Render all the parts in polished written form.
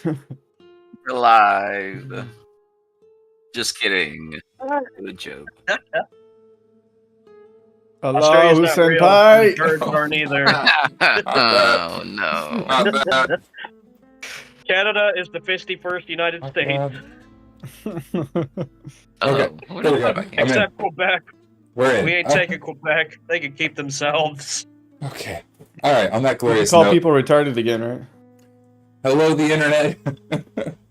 We're live. Just kidding. Good joke. Hello, Australia's not real. senpai. The birds aren't either. Oh no. Not bad. Canada is the 51st United States, Okay, What there we about go. Canada? except Quebec. We're in. We ain't taking Quebec. They can keep themselves. Okay. All right. On that You glorious call note, people retarded again, right? hello, the internet,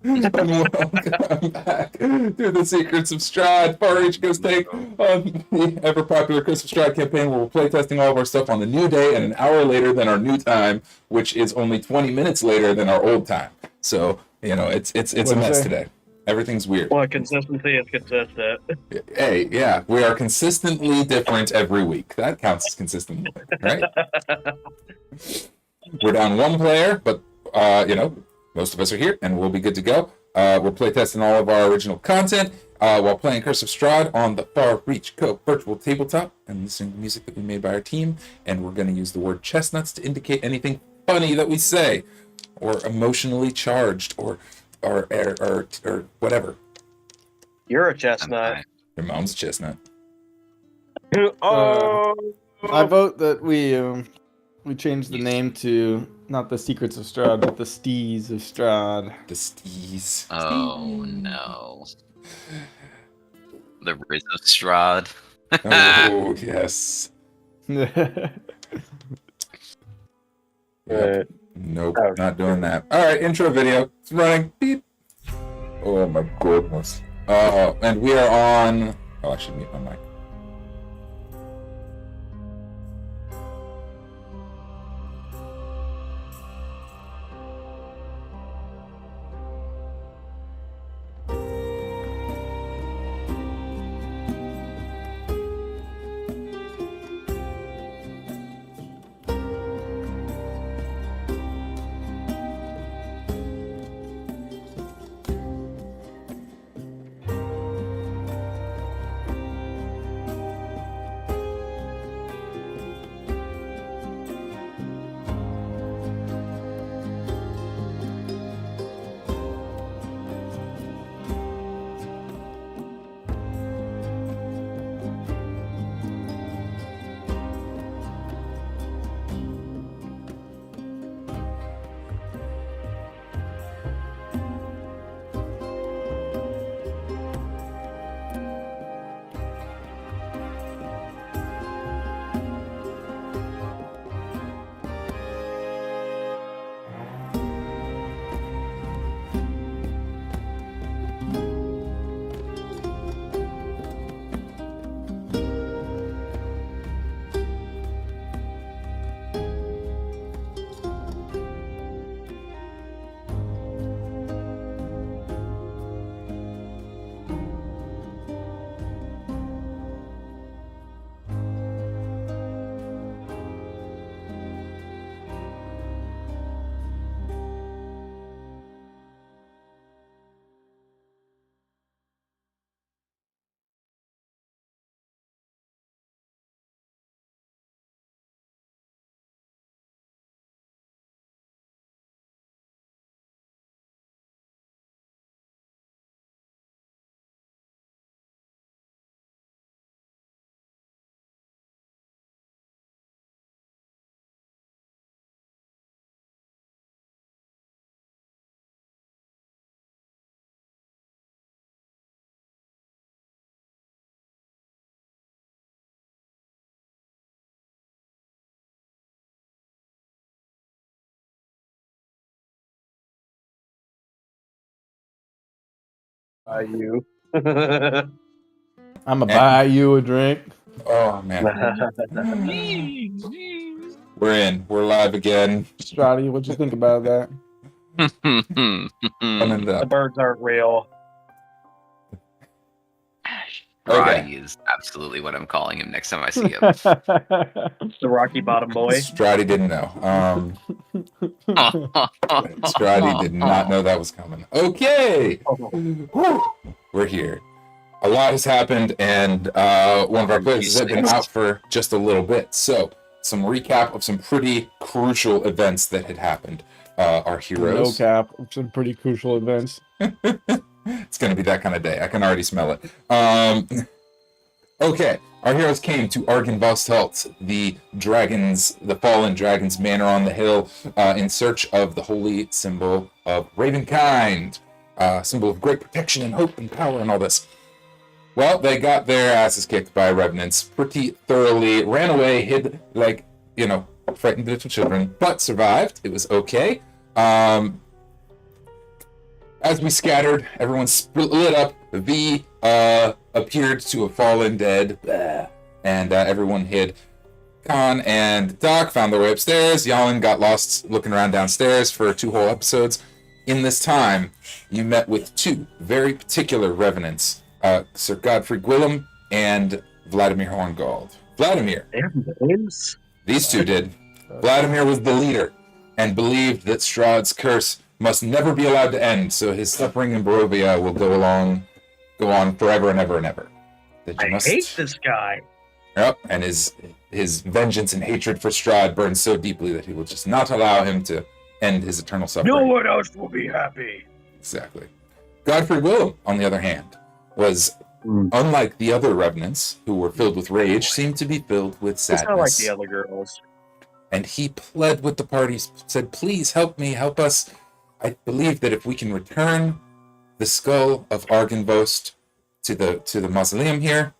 and welcome back to the Secrets of Strahd. Far Reach Goes Take on the ever popular Curse of Strahd campaign, where we're playtesting all of our stuff on the new day and an hour later than our new time, which is only 20 minutes later than our old time. So it's a What'd you mess say? today. Everything's weird. Well, consistency is consistent. Hey, yeah, we are consistently different every week. That counts as consistently, right? We're down one player, but most of us are here, and we'll be good to go. We're playtesting all of our original content while playing Curse of Strahd on the Far Reach Co. virtual tabletop and listening to music that we made by our team. And we're going to use the word chestnuts to indicate anything funny that we say, or emotionally charged, or whatever. You're a chestnut. Your mom's a chestnut. Oh, I vote that we change the name to not the Secrets of Strahd, but the Stees of Strahd. The stees. Oh no. The Riz of Strahd. Oh, yes. Yep. Nope, Oh, not doing that. All right, intro video. It's running. Beep. Oh, my goodness. And we are on... Oh, I should mute my mic. you. I'm gonna buy you a drink. Oh, man. We're in. We're live again. Strahdy, what'd you think about that? Coming The up. birds aren't real. Strahd is absolutely what I'm calling him next time I see him. The Rocky Bottom boy. Strahdy didn't know. Strahdy did not know that was coming. Okay. Woo. We're here. A lot has happened, and one of our players has been out for just a little bit. So, some recap of some pretty crucial events that had happened. our heroes. No cap. Some pretty crucial events. It's going to be that kind of day. I can already smell it. Okay, our heroes came to Argynvostholt, the fallen dragon's manor on the hill, in search of the holy symbol of Ravenkind, symbol of great protection and hope and power and all this. Well, they got their asses kicked by revenants pretty thoroughly, ran away, hid like, frightened little children, but survived. It was okay. As we scattered, everyone split up. V appeared to have fallen dead, and everyone hid. Kahn and Doc found their way upstairs. Jalin got lost looking around downstairs for 2 whole episodes. In this time, you met with 2 very particular revenants, Sir Godfrey Gwillem and Vladimir Horngold. Vladimir. They have names? These 2 did. Vladimir was the leader and believed that Strahd's curse must never be allowed to end, so his suffering in Barovia will go on forever and ever and ever. I hate this guy. Yep, and his vengeance and hatred for Strahd burns so deeply that he will just not allow him to end his eternal suffering. No one else will be happy. Exactly. Godfrey Willem, on the other hand, was, unlike the other revenants who were filled with rage, seemed to be filled with sadness. It's not like the other girls. And he pled with the party, said, "Please help me, help us. I believe that if we can return the skull of Argynvost to the mausoleum here,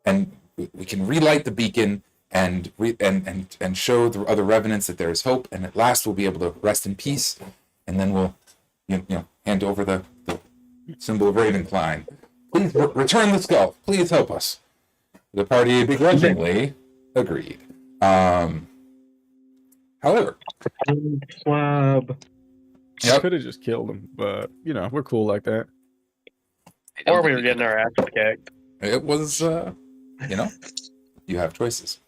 and we can relight the beacon and show the other revenants that there is hope, and at last we'll be able to rest in peace, and then we'll hand over the symbol of Ravencline. Please return the skull. Please help us." The party begrudgingly agreed. However, Slab. Yep. Could have just killed him, but we're cool like that. Or we were getting our ass kicked. it was, you have choices.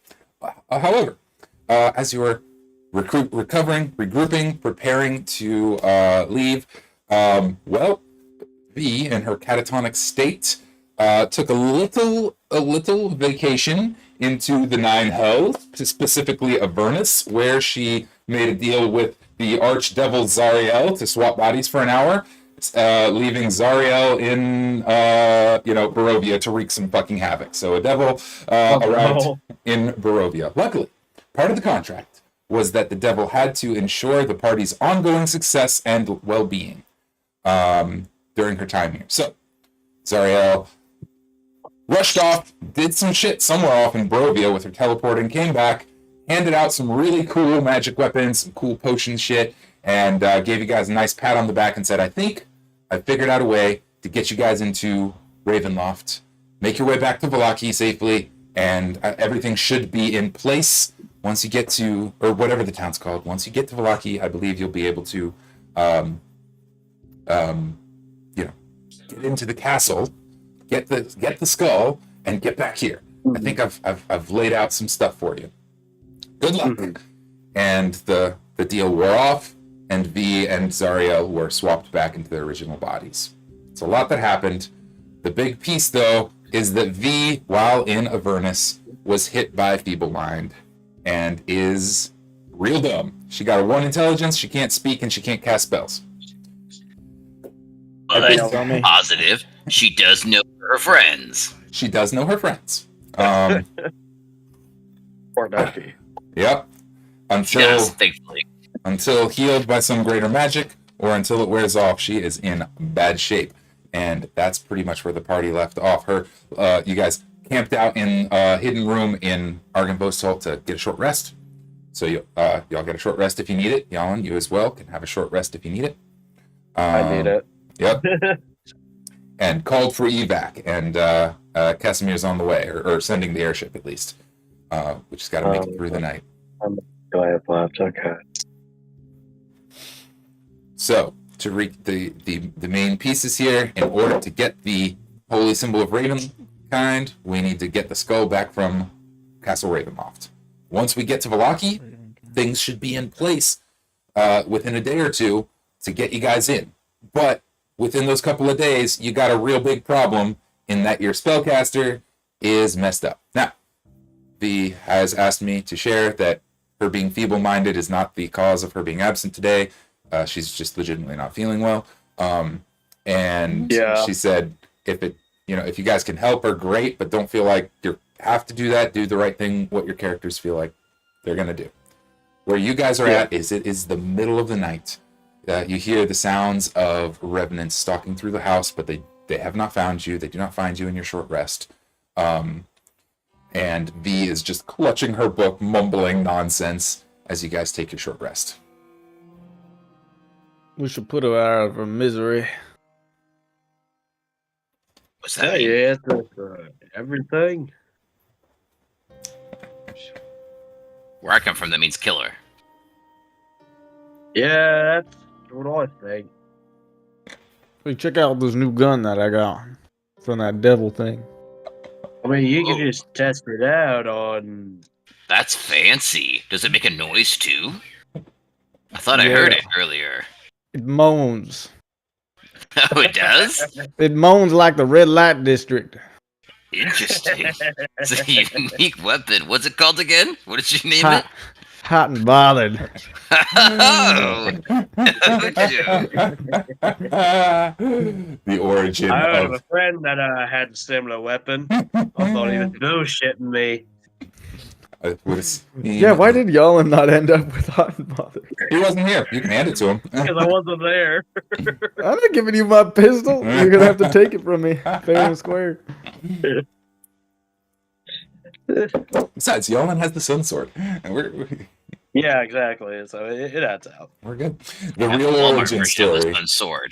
However, as you were recovering, regrouping, preparing to leave, V, in her catatonic state, took a little vacation into the Nine Hells, specifically Avernus, where she made a deal with the archdevil Zariel to swap bodies for an hour, leaving Zariel in, Barovia to wreak some fucking havoc. So a devil arrived in Barovia. Luckily, part of the contract was that the devil had to ensure the party's ongoing success and well-being during her time here. So Zariel rushed off, did some shit somewhere off in Barovia with her teleporting, came back, handed out some really cool magic weapons, some cool potion shit, and gave you guys a nice pat on the back and said, "I think I figured out a way to get you guys into Ravenloft. Make your way back to Vallaki safely, and everything should be in place once you get to, or whatever the town's called, once you get to Vallaki, I believe you'll be able to, get into the castle, get the skull, and get back here. I think I've laid out some stuff for you. Good luck." And the deal wore off, and V and Zariel were swapped back into their original bodies. It's a lot that happened. The big piece, though, is that V, while in Avernus, was hit by Feeble Mind and is real dumb. She got a 1 intelligence, she can't speak, and she can't cast spells. But positive, she does know her friends. She does know her friends. Poor Duffy. Yep. Yes, thankfully. Until healed by some greater magic, or until it wears off, she is in bad shape. And that's pretty much where the party left off. You guys camped out in a hidden room in Argynvostholt to get a short rest. So y'all get a short rest if you need it. Jalin, you as well can have a short rest if you need it. I need it. Yep. And called for evac, and Casimir's on the way, or sending the airship at least. We just got to make it through the night. I have left. Okay. So, to read the main pieces here, in order to get the holy symbol of Ravenkind, we need to get the skull back from Castle Ravenloft. Once we get to Vallaki, things should be in place within a day or two to get you guys in. But within those couple of days, you got a real big problem in that your spellcaster is messed up. Now, V has asked me to share that her being feeble-minded is not the cause of her being absent today. She's just legitimately not feeling well. And Yeah. she said, if you guys can help her, great, but don't feel like you have to do that. Do the right thing, what your characters feel like they're going to do. Where you guys are at is it is the middle of the night. You hear the sounds of revenants stalking through the house, but they have not found you. They do not find you in your short rest. And V is just clutching her book, mumbling nonsense as you guys take your short rest. We should put her out of her misery. What's that mean? Yeah, everything. Where I come from, that means killer. Yeah, that's what I think. Hey, check out this new gun that I got from that devil thing. I mean, you can Whoa. just test it out on. That's fancy. Does it make a noise too? I thought I heard it earlier. It moans. Oh, it does? It moans like the red light district. Interesting. It's a unique weapon. What's it called again? What did you name Hot, hot and bothered. it? Oh! The origin I heard of of a friend that had a similar weapon. I thought he was bullshitting me. Yeah, why did Jalin not end up with hot and bothered? He wasn't here. You can hand it to him. Because I wasn't there. I'm not giving you my pistol. You're gonna have to take it from me, fair and square. Besides, Jalin has the sun sword, and Yeah, exactly. So it adds out. we're good. The Yeah, real Walmart origin version of story. this sword.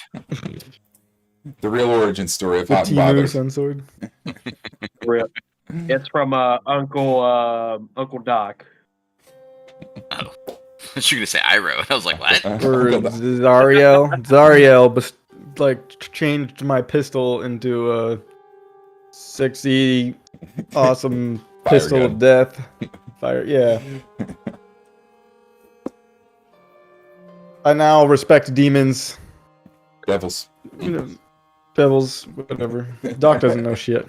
The real origin story of The Hot and Timu Bothered. sun sword. Rip. It's from Uncle Doc. Oh. I was gonna say Iroh. I was like, what? Or Zariel. Zariel changed my pistol into a sexy, awesome Fire pistol gun. of death. Fire, yeah. I now respect demons. Devils. You know, devils, whatever. Doc doesn't know shit.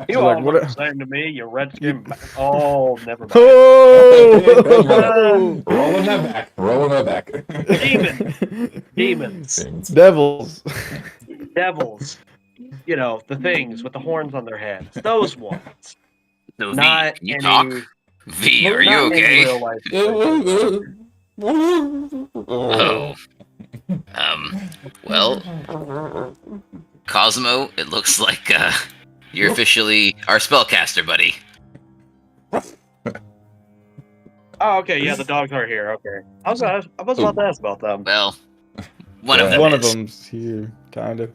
You Like, all what look a- the same to me, you redskin. Oh, never mind. Oh! Rolling that back. Rolling that back. Demons. Devils. Devils. You know, the things with the horns on their heads. Those ones. So, Not V, can you any, talk? V, are you not any okay? real life Oh. Well, Cosmo, it looks like you're officially our spellcaster, buddy. Oh, okay, yeah, the dogs are here. Okay, I was about to ask about them. Well, one of them One of is. them's here, kind of.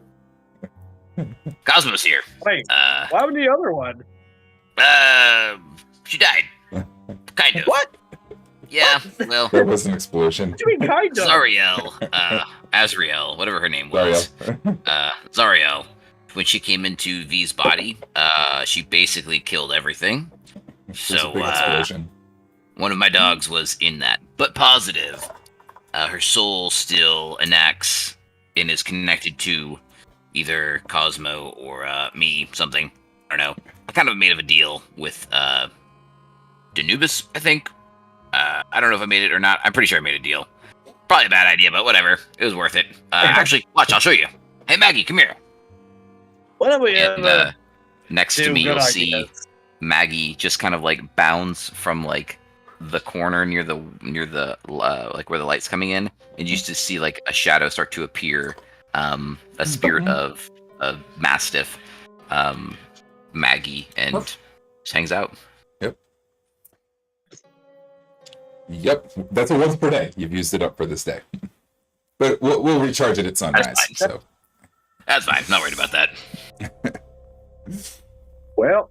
Cosmo's here. Wait, why would the other one? She died. Kind of. What? Yeah, well, There was an explosion. What do you mean, kind of? Zariel, Azriel, whatever her name was. Zariel, when she came into V's body, she basically killed everything. It was a So, big explosion. one of my dogs was in that, but positive. Her soul still enacts and is connected to either Cosmo or me, something. I don't know. I kind of made of a deal with Danubis, I think. I don't know if I made it or not. I'm pretty sure I made a deal. Probably a bad idea, but whatever. It was worth it. Actually, watch, I'll show you. Hey, Maggie, come here. What have we And ever next to do me, good you'll see ideas? Maggie just kind of like bounds from like the corner near the like where the light's coming in, and you used to see like a shadow start to appear. A spirit of Mastiff, Maggie, and just hangs out. Yep, that's a once per day. You've used it up for this day. But we'll recharge it at sunrise. fine. So That's fine. Not worried about that. Well,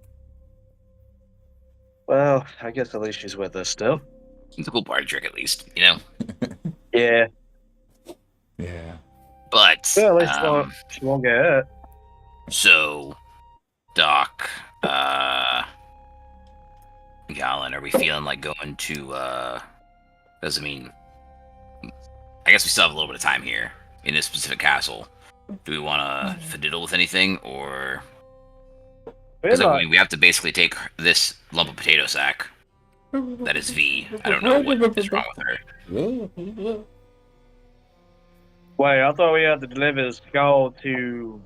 I guess at least she's with us still. It's a cool party trick, at least, you know. Yeah. yeah. But Well, at least she won't get hurt. so, Doc, Jalin, are we feeling like going to? Does it mean? I guess we still have a little bit of time here in this specific castle. Do we want to fiddle with anything, or? Because I mean, we have to basically take this lump of potato sack. That is V. I don't know what is wrong with her. Wait, I thought we had to deliver the skull to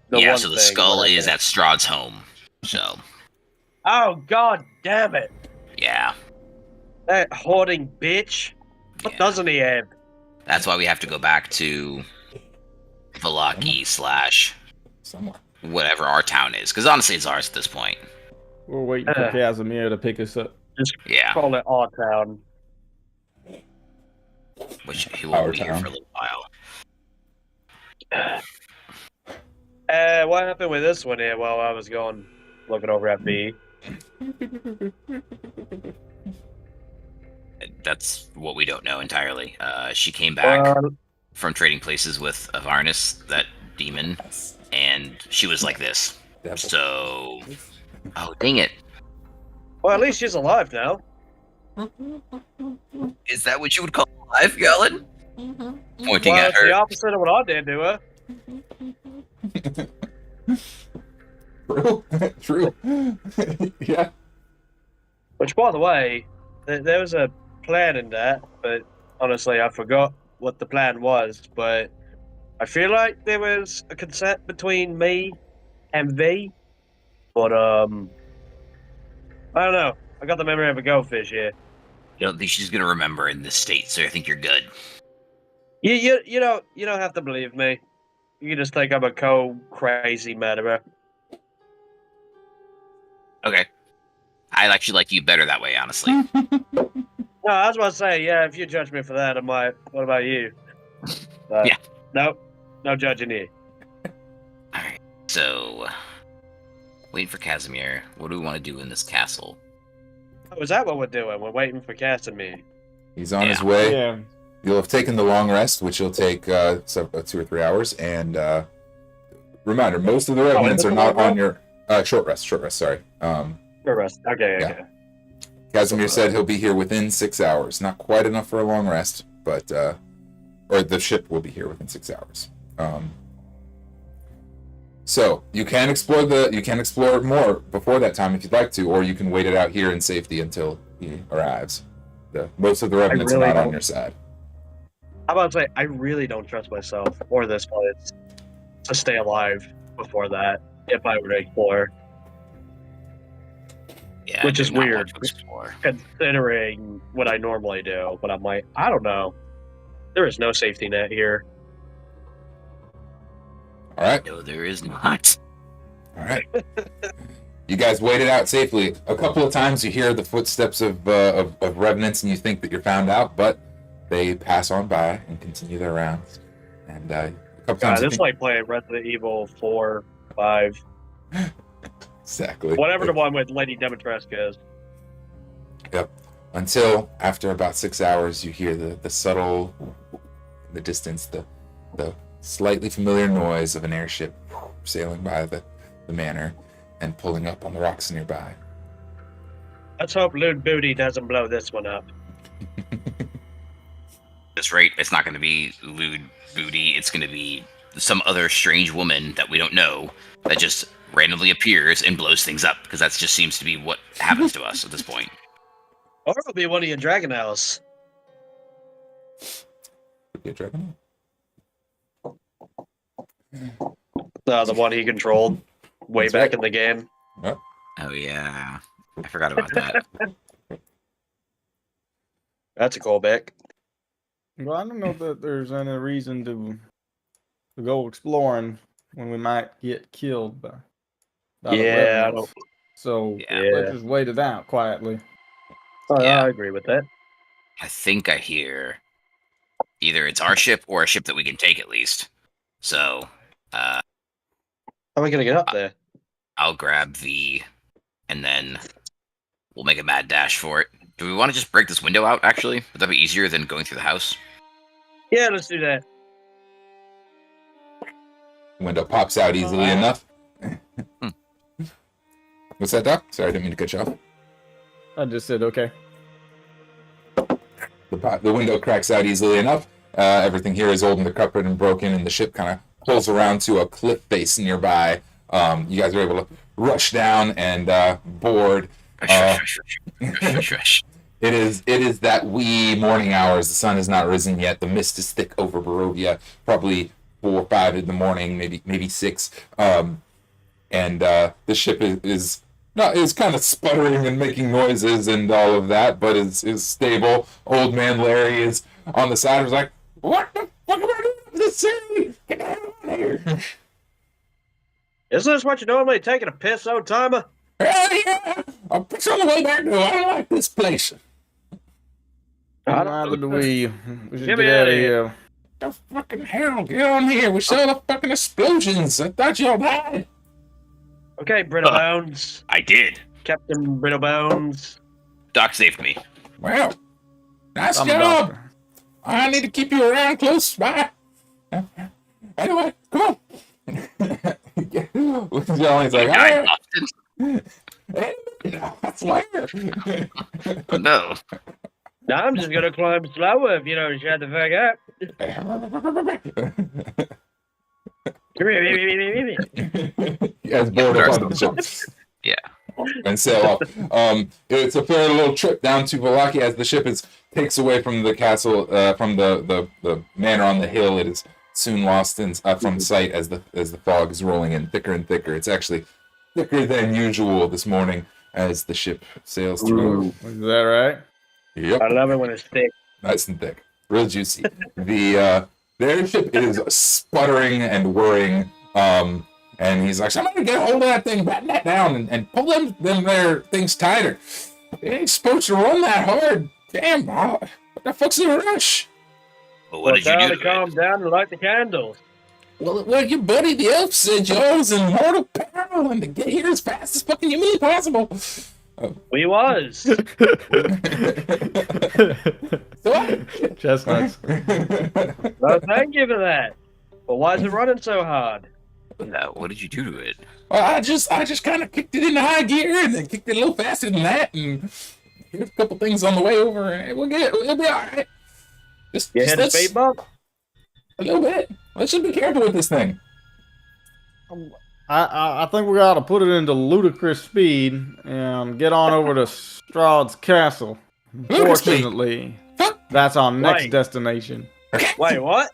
the yeah, one so the thing, skull whatever. is at Strahd's home. So, Oh, god damn it! yeah. That hoarding bitch. What Yeah. doesn't he have? That's why we have to go back to Valaki / Somewhere. whatever our town is. Because honestly, it's ours at this point. We're waiting for Casimir to pick us up. Just Yeah. call it our town. Which he Our will be here town. for a little while. What happened with this one here while I was going looking over at B? That's what we don't know entirely. She came back from trading places with Avarnis, that demon, and she was like this. Devil. So, oh dang it! Well, at least she's alive now. Is that what you would call life, Jalin? Pointing Well, at it's her. the opposite of what I did to her. True. Yeah. Which, by the way, there was a plan in that, but honestly, I forgot what the plan was. But I feel like there was a consent between me and V. But I don't know. I got the memory of a goldfish here. I don't think she's gonna remember in this state, so I think you're good. You don't have to believe me. You can just think I'm a cold, crazy murderer. Okay. I actually like you better that way, honestly. No, I was about to say, yeah, if you judge me for that, I might. What about you? Yeah. Nope. No judging here. Alright, so waiting for Casimir. What do we want to do in this castle? Oh, is that what we're doing? We're waiting for Casimir. He's on his way. Yeah. You'll have taken the long rest, which will take 2 or 3 hours. And reminder, most of the revenants are not on your short rest. Sorry. Short rest. Okay. Casimir said he'll be here within 6 hours. Not quite enough for a long rest, but or the ship will be here within 6 hours. So you can explore more before that time if you'd like to, or you can wait it out here in safety until he arrives. Most of the revenants really are not on don't. your side. I'm about to say, I really don't trust myself or this place to stay alive before that if I were to explore, Yeah, Which I is do not want weird. to explore. considering what I normally do. But I'm like, I don't know. There is no safety net here. All right. No, there is not. All right. You guys waited out safely. A couple of times you hear the footsteps of revenants and you think that you're found out, but they pass on by and continue their rounds. And a couple times. This is like playing Resident Evil 4, 5, Exactly. whatever the one with Lady Dimitrescu is. Yep. Until after about 6 hours, you hear the subtle, in the distance, the slightly familiar noise of an airship sailing by the manor and pulling up on the rocks nearby. Let's hope Lewd Booty doesn't blow this one up. At this rate, it's not going to be lewd booty. It's going to be some other strange woman that we don't know that just randomly appears and blows things up, because that just seems to be what happens to us at this point. Or it'll be one of your Dragon House. Could be a dragon. The one he controlled way That's back right. in the game. Oh yeah, I forgot about that. That's a callback. Well, I don't know that there's any reason to go exploring when we might get killed by the Yeah, I revenants. So Yeah. let's just wait it out quietly. Yeah. I agree with that. I think I hear either it's our ship or a ship that we can take at least. So How are we gonna get up there? I'll grab V, and then we'll make a mad dash for it. Do we want to just break this window out, actually? Would that be easier than going through the house? Yeah, let's do that. Window pops out easily enough. What's that, Doc? Sorry, I didn't mean to cut you off. I just said okay. The window cracks out easily enough. Everything here is old and decrepit and broken, and the ship kind of pulls around to a cliff face nearby. You guys are able to rush down and board. Rush. It is that wee morning hours. The sun has not risen yet. The mist is thick over Barovia. Probably 4 or 5 in the morning, maybe 6. And the ship is kind of sputtering and making noises and all of that, but is stable. Old man Larry is on the side. Was like, "What the fuck am I doing to the sea? Get the hell out of here!" Isn't this what you normally taking a piss, old timer? Hell yeah! I'm on the way back. I don't like this place. Neither do we. We should Get get me out outta of here. here. The fucking hell! Get on here! We saw the fucking explosions. I thought y'all died. Okay, Brittlebones. I did. Captain Brittlebones. Doc saved me. Well, nice I'm a job. doctor. I need to keep you around close by. Anyway, come on. Jalen's like, You died all often? right. I swear. Oh, no. Now I'm just gonna climb slower if you don't shut the fuck up. Yes, board up on the ship. Yeah. And sail off. It's a fair little trip down to Valaki as the ship takes away from the castle, from the manor on the hill. It is soon lost from sight as the fog is rolling in thicker and thicker. It's actually thicker than usual this morning as the ship sails through. Is that right? Yep, I love it when it's thick. nice and thick, real juicy. The airship is sputtering and whirring. And he's like, somebody get a hold of that thing, batten that down, and pull them there things tighter. It ain't supposed to run that hard. Damn, what the fuck's the rush? Well, what did you do to to calm it? down and light the candles? Well, your buddy the elf said y'all was in mortal peril and to get here as fast as fucking humanly possible. We was. So Chestnuts. No, thank you for that. But why is it running so hard? What did you do to it? Well, I just kind of kicked it into high gear and then kicked it a little faster than that, and here's a couple things on the way over, and it'll be all right. Just You hit a let's- speed bump? a little bit. Let's just be careful with this thing. I think we gotta put it into ludicrous speed and get on over to Strahd's castle. Ludicrous speed? Fortunately, Fuck. that's our next Right. destination. Wait, what?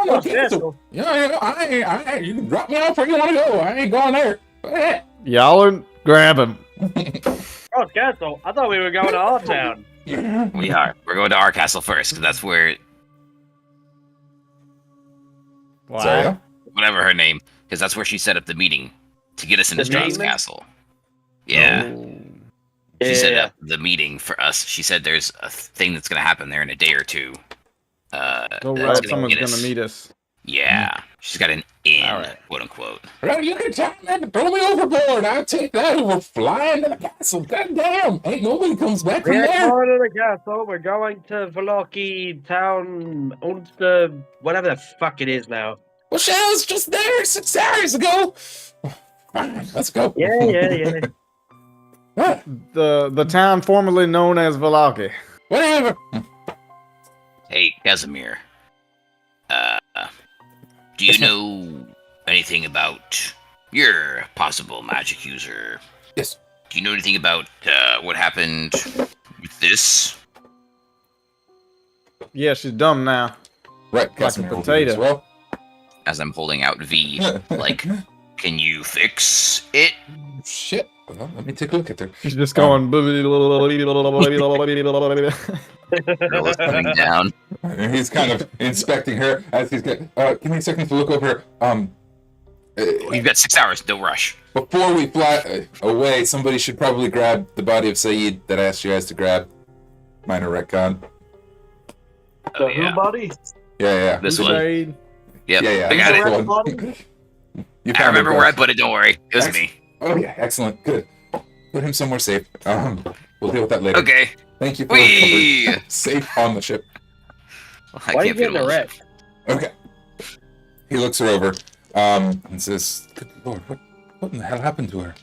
No, Castle. I you can drop me off where you want to go. I ain't going there. Y'all grab him. Oh, Castle. I thought we were going to our town. We are. We're going to our castle first, because that's where, Sorry. whatever her name, because that's where she set up the meeting to get us into The Strahd's demon? castle. Yeah. Oh. She set Yeah. up the meeting for us. She said there's a thing that's going to happen there in a day or two. So that's right, gonna someone's get us- gonna meet us. Yeah. She's got an in, Alright. quote unquote. Well, you can tell me to throw me overboard. I'll take that over flying to the castle. God damn. Ain't nobody comes back from We're there. going to the castle. We're going to Valaki town, Ulster, whatever the fuck it is now. Well, shit, I was just there 6 hours ago. Fine, let's go. Yeah. Ah, The town formerly known as Valaki. whatever. Hey, Casimir. Do you know anything about your possible magic user? Yes. Do you know anything about what happened with this? Yeah, she's dumb now. Right, Like a Casimir will do potato. as well. As I'm holding out V, like, can you fix it? Shit. Well, let me take a look at her. She's just going. Bill is coming down. He's kind of inspecting her as he's getting. Give me a second to look over. You've got 6 hours. Don't rush. Before we fly away, somebody should probably grab the body of Saeed that I asked you guys to grab. Minor retcon. Oh, yeah. body? Yeah. This one. Shade. Yep. Yeah. I got This it. one. You I found remember it, where I though. put it. Don't worry. It was me. Okay, excellent. Good. Put him somewhere safe. We'll deal with that later. Okay. Thank you for Whee! covering. Safe on the ship. I Why are you can't feel getting a it. wreck? Okay. He looks her over, and says, "Good Lord, what in the hell happened to her?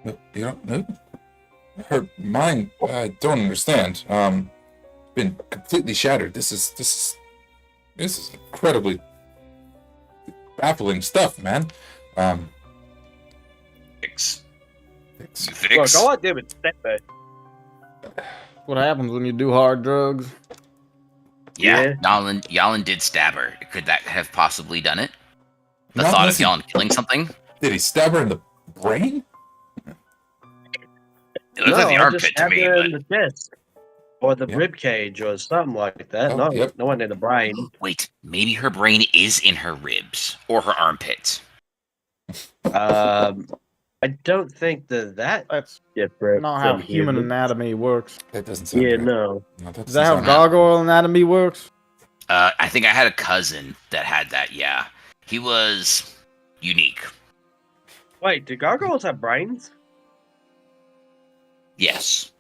No, you don't know? Her mind, I don't understand. Been completely shattered. This is incredibly baffling stuff, man. Fix. Fix. You fix. Look, all I did was step back. What happens when you do hard drugs? Yeah, Jalin did stab her. Could that have possibly done it? The Not thought unless of Jalin killing something? Did he stab her in the brain? It looks like the I just armpit to stabbed me, her but in the chest. Or the Yep. rib cage or something like that. Oh, no, yep. no one in the brain. wait, maybe her brain is in her ribs or her armpits. I don't think that That's different. not how from human humans. anatomy works. That doesn't sound Yeah, good. no. No, that Is that doesn't how sound gargoyle anatomy works? I think I had a cousin that had that, yeah. He was unique. Wait, do gargoyles have brains? Yes.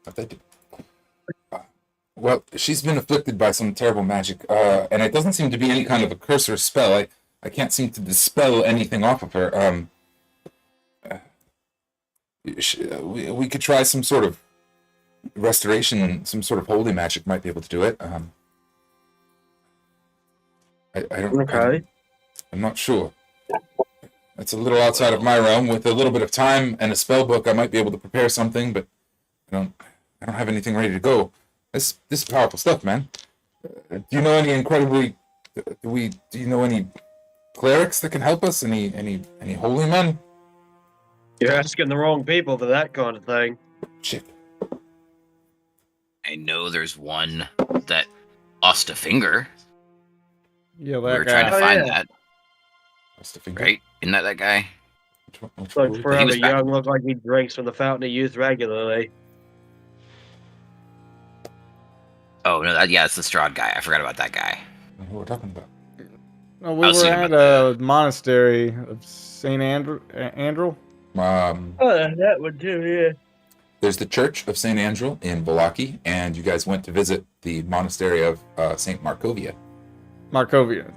But they do. Well, she's been afflicted by some terrible magic, and it doesn't seem to be any kind of a curse or spell. I can't seem to dispel anything off of her. We could try some sort of restoration, some sort of holy magic might be able to do it. I don't. Okay. I'm not sure. That's a little outside of my realm. With a little bit of time and a spell book, I might be able to prepare something, but I don't have anything ready to go. This is powerful stuff, man. Do you know any incredibly? Do you know any clerics that can help us? Any holy men? You're asking the wrong people for that kind of thing. Shit. I know there's one that lost a finger. Yeah, We that were trying guy. to Oh, find yeah. that, That's the finger. right? Isn't that guy? Which Look, one? forever was back- young, look like he drinks from the fountain of youth regularly. Oh, no, it's the Strahd guy. I forgot about that guy. Who we're talking about? No, I we was were thinking at about a monastery of Saint Andrew. Oh, that would do, yeah. There's the Church of Saint Andrew in Valaki, and you guys went to visit the monastery of Saint Markovia. Markovia.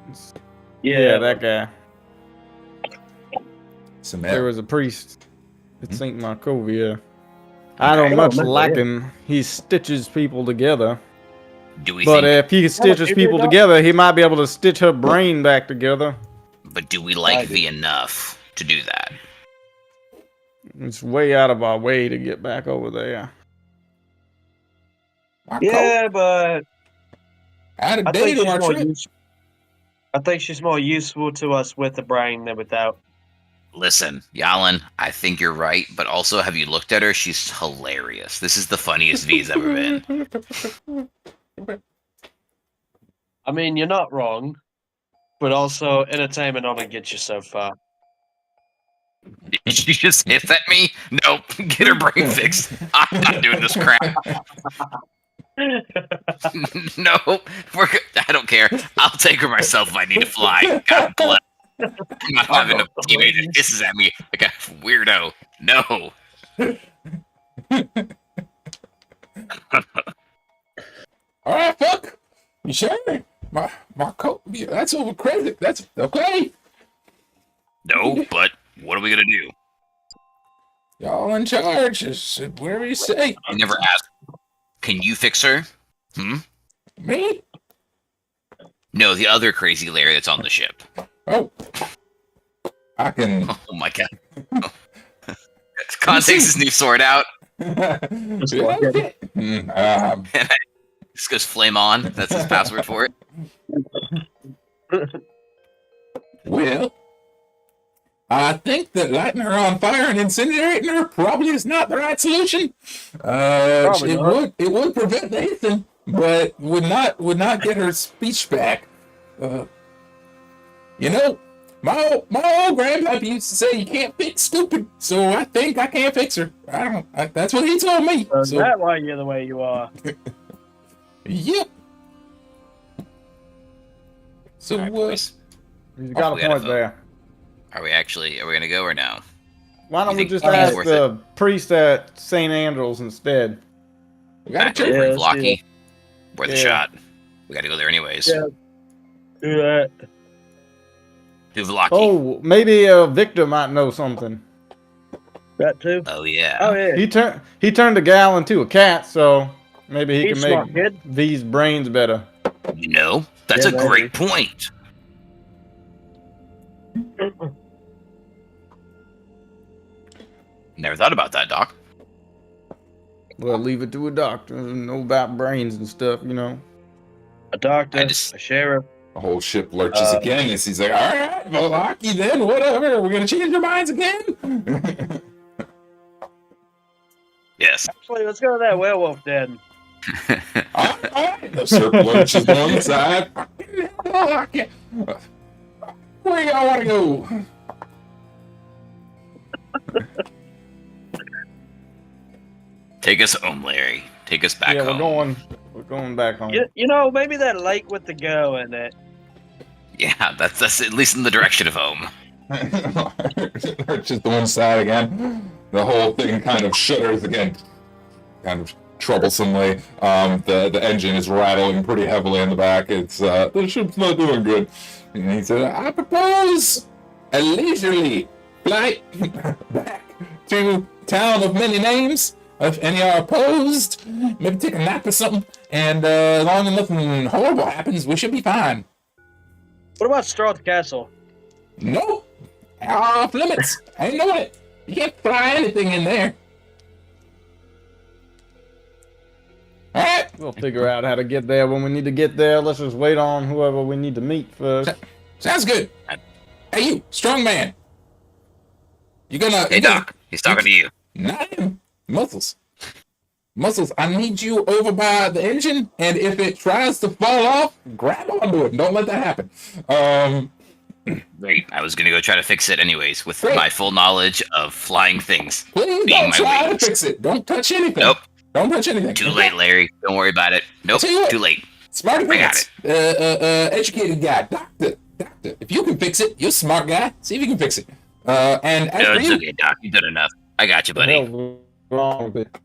Yeah, Yeah, that guy. Some There was a priest at Saint Markovia. I Okay. don't much remember like him. him. He stitches people together. Do we But think? if he stitches maybe people not. together, he might be able to stitch her brain back together. But do we I like do. V enough to do that? It's way out of our way to get back over there. Yeah, but Out of I date think, on our trip. I think she's more useful to us with the brain than without. Listen, Jalin, I think you're right, but also have you looked at her? She's hilarious. This is the funniest V's ever been. I mean, you're not wrong, but also entertainment only gets you so far. Did she just hiss at me? Nope. Get her brain fixed. I'm not doing this crap. No, I don't care. I'll take her myself if I need to fly. God bless. I'm not having a teammate that hisses at me like a weirdo. No. All right, fuck. You sure? My coat. Yeah, that's over credit. That's okay. No, but what are we gonna do? Y'all in charge. Just whatever you say. I never asked. Can you fix her? Me? No, the other crazy Larry that's on the ship. Oh. I can. Oh my god. Kahn takes his new sword out. Okay. Just goes flame on. That's his password for it. Well, I think that lighting her on fire and incinerating her probably is not the right solution. Probably not. It would prevent the hissing, but would not get her speech back. You know, my old grandpappy used to say you can't fix stupid, so I think I can't fix her. That's what he told me. Is So, that why you're the way you are? yep. So, All right, boys. He's got we a gotta point vote. there. Are we gonna go or no? Why don't You we think just it's ask worth the priest at St. Andrews instead? we got a Back church. over in Yeah, let's do Vlocky. Worth a Yeah. shot. We gotta go there anyways. Yeah. Do that. To Vlocky. Oh, maybe Victor might know something. That too? Oh yeah. Oh, yeah. He turned a gal into a cat, so maybe he He's can smart, make kid. these brains better. You know, that's Yeah, a maybe. great point. Never thought about that, Doc. Well, leave it to a doctor. Know about brains and stuff, you know. A doctor, I just- a sheriff. The whole ship lurches again as he's like, all right, Velaki then, whatever. We're going to change our minds again. Yes. Actually, let's go to that werewolf den. All right. The ship lurches on the side. Velaki. Where y'all want to go? Take us home, Larry. Take us back home. We're going back home. You know, maybe that lake with the girl in it. Yeah, that's at least in the direction of home. Lurches to one side again. The whole thing kind of shudders again. Kind of troublesomely. The engine is rattling pretty heavily in the back. It's the ship's not doing good. And he said, I propose a leisurely flight back to town of many names. If any are opposed, maybe take a nap or something. And as long as nothing horrible happens, we should be fine. What about Strahd Castle? No, off limits. I ain't doing it. You can't fly anything in there. All right. We'll figure out how to get there when we need to get there. Let's just wait on whoever we need to meet first. Sounds good. Hey, you, strong man. You gonna? Hey, Doc. He's talking to you. Not him. Muscles. Muscles, I need you over by the engine, and if it tries to fall off, grab onto it. Don't let that happen. Great. I was gonna go try to fix it anyways, with Great. my full knowledge of flying things. Please Being don't my try wings. to fix it. Don't touch anything. Nope. Don't touch anything. Too late, Larry. Don't worry about it. Nope. Tell you what. Too late. Smart I got advance. Educated guy. Doctor. If you can fix it, you're a smart guy. See if you can fix it. And as No, for it's you, okay, Doc. You did enough. I got you, What the buddy. hell's wrong with it?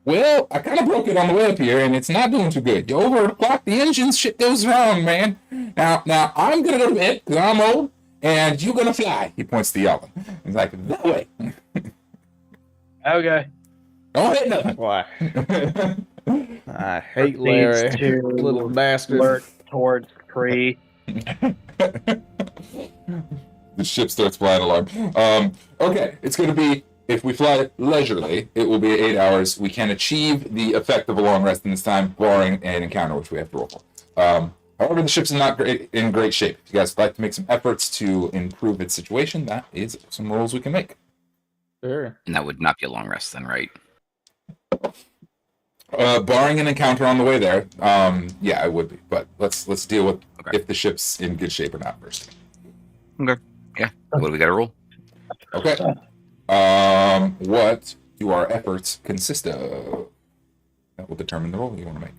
well, I kind of broke it on the way up here, and it's not doing too good. You overclock the engines, shit goes wrong, man. Now I'm gonna go to bed because I'm old, and you're gonna fly. He points to Jalin. He's like, that way. Okay. Don't hit nothing. Why? I hate Larry, Needs to little bastard. Lurk towards tree. The ship starts flying alarm. Okay, it's going to be, if we fly leisurely, it will be 8 hours. We can achieve the effect of a long rest in this time, barring an encounter, which we have to roll for. However, the ship's not in great shape. If you guys would like to make some efforts to improve its situation, that is some rolls we can make. Sure. And that would not be a long rest then, right? Barring an encounter on the way there, yeah, it would be. But let's deal with Okay. if the ship's in good shape or not first. Okay. Yeah. What do we got to roll? Okay. What do our efforts consist of? That will determine the roll you want to make.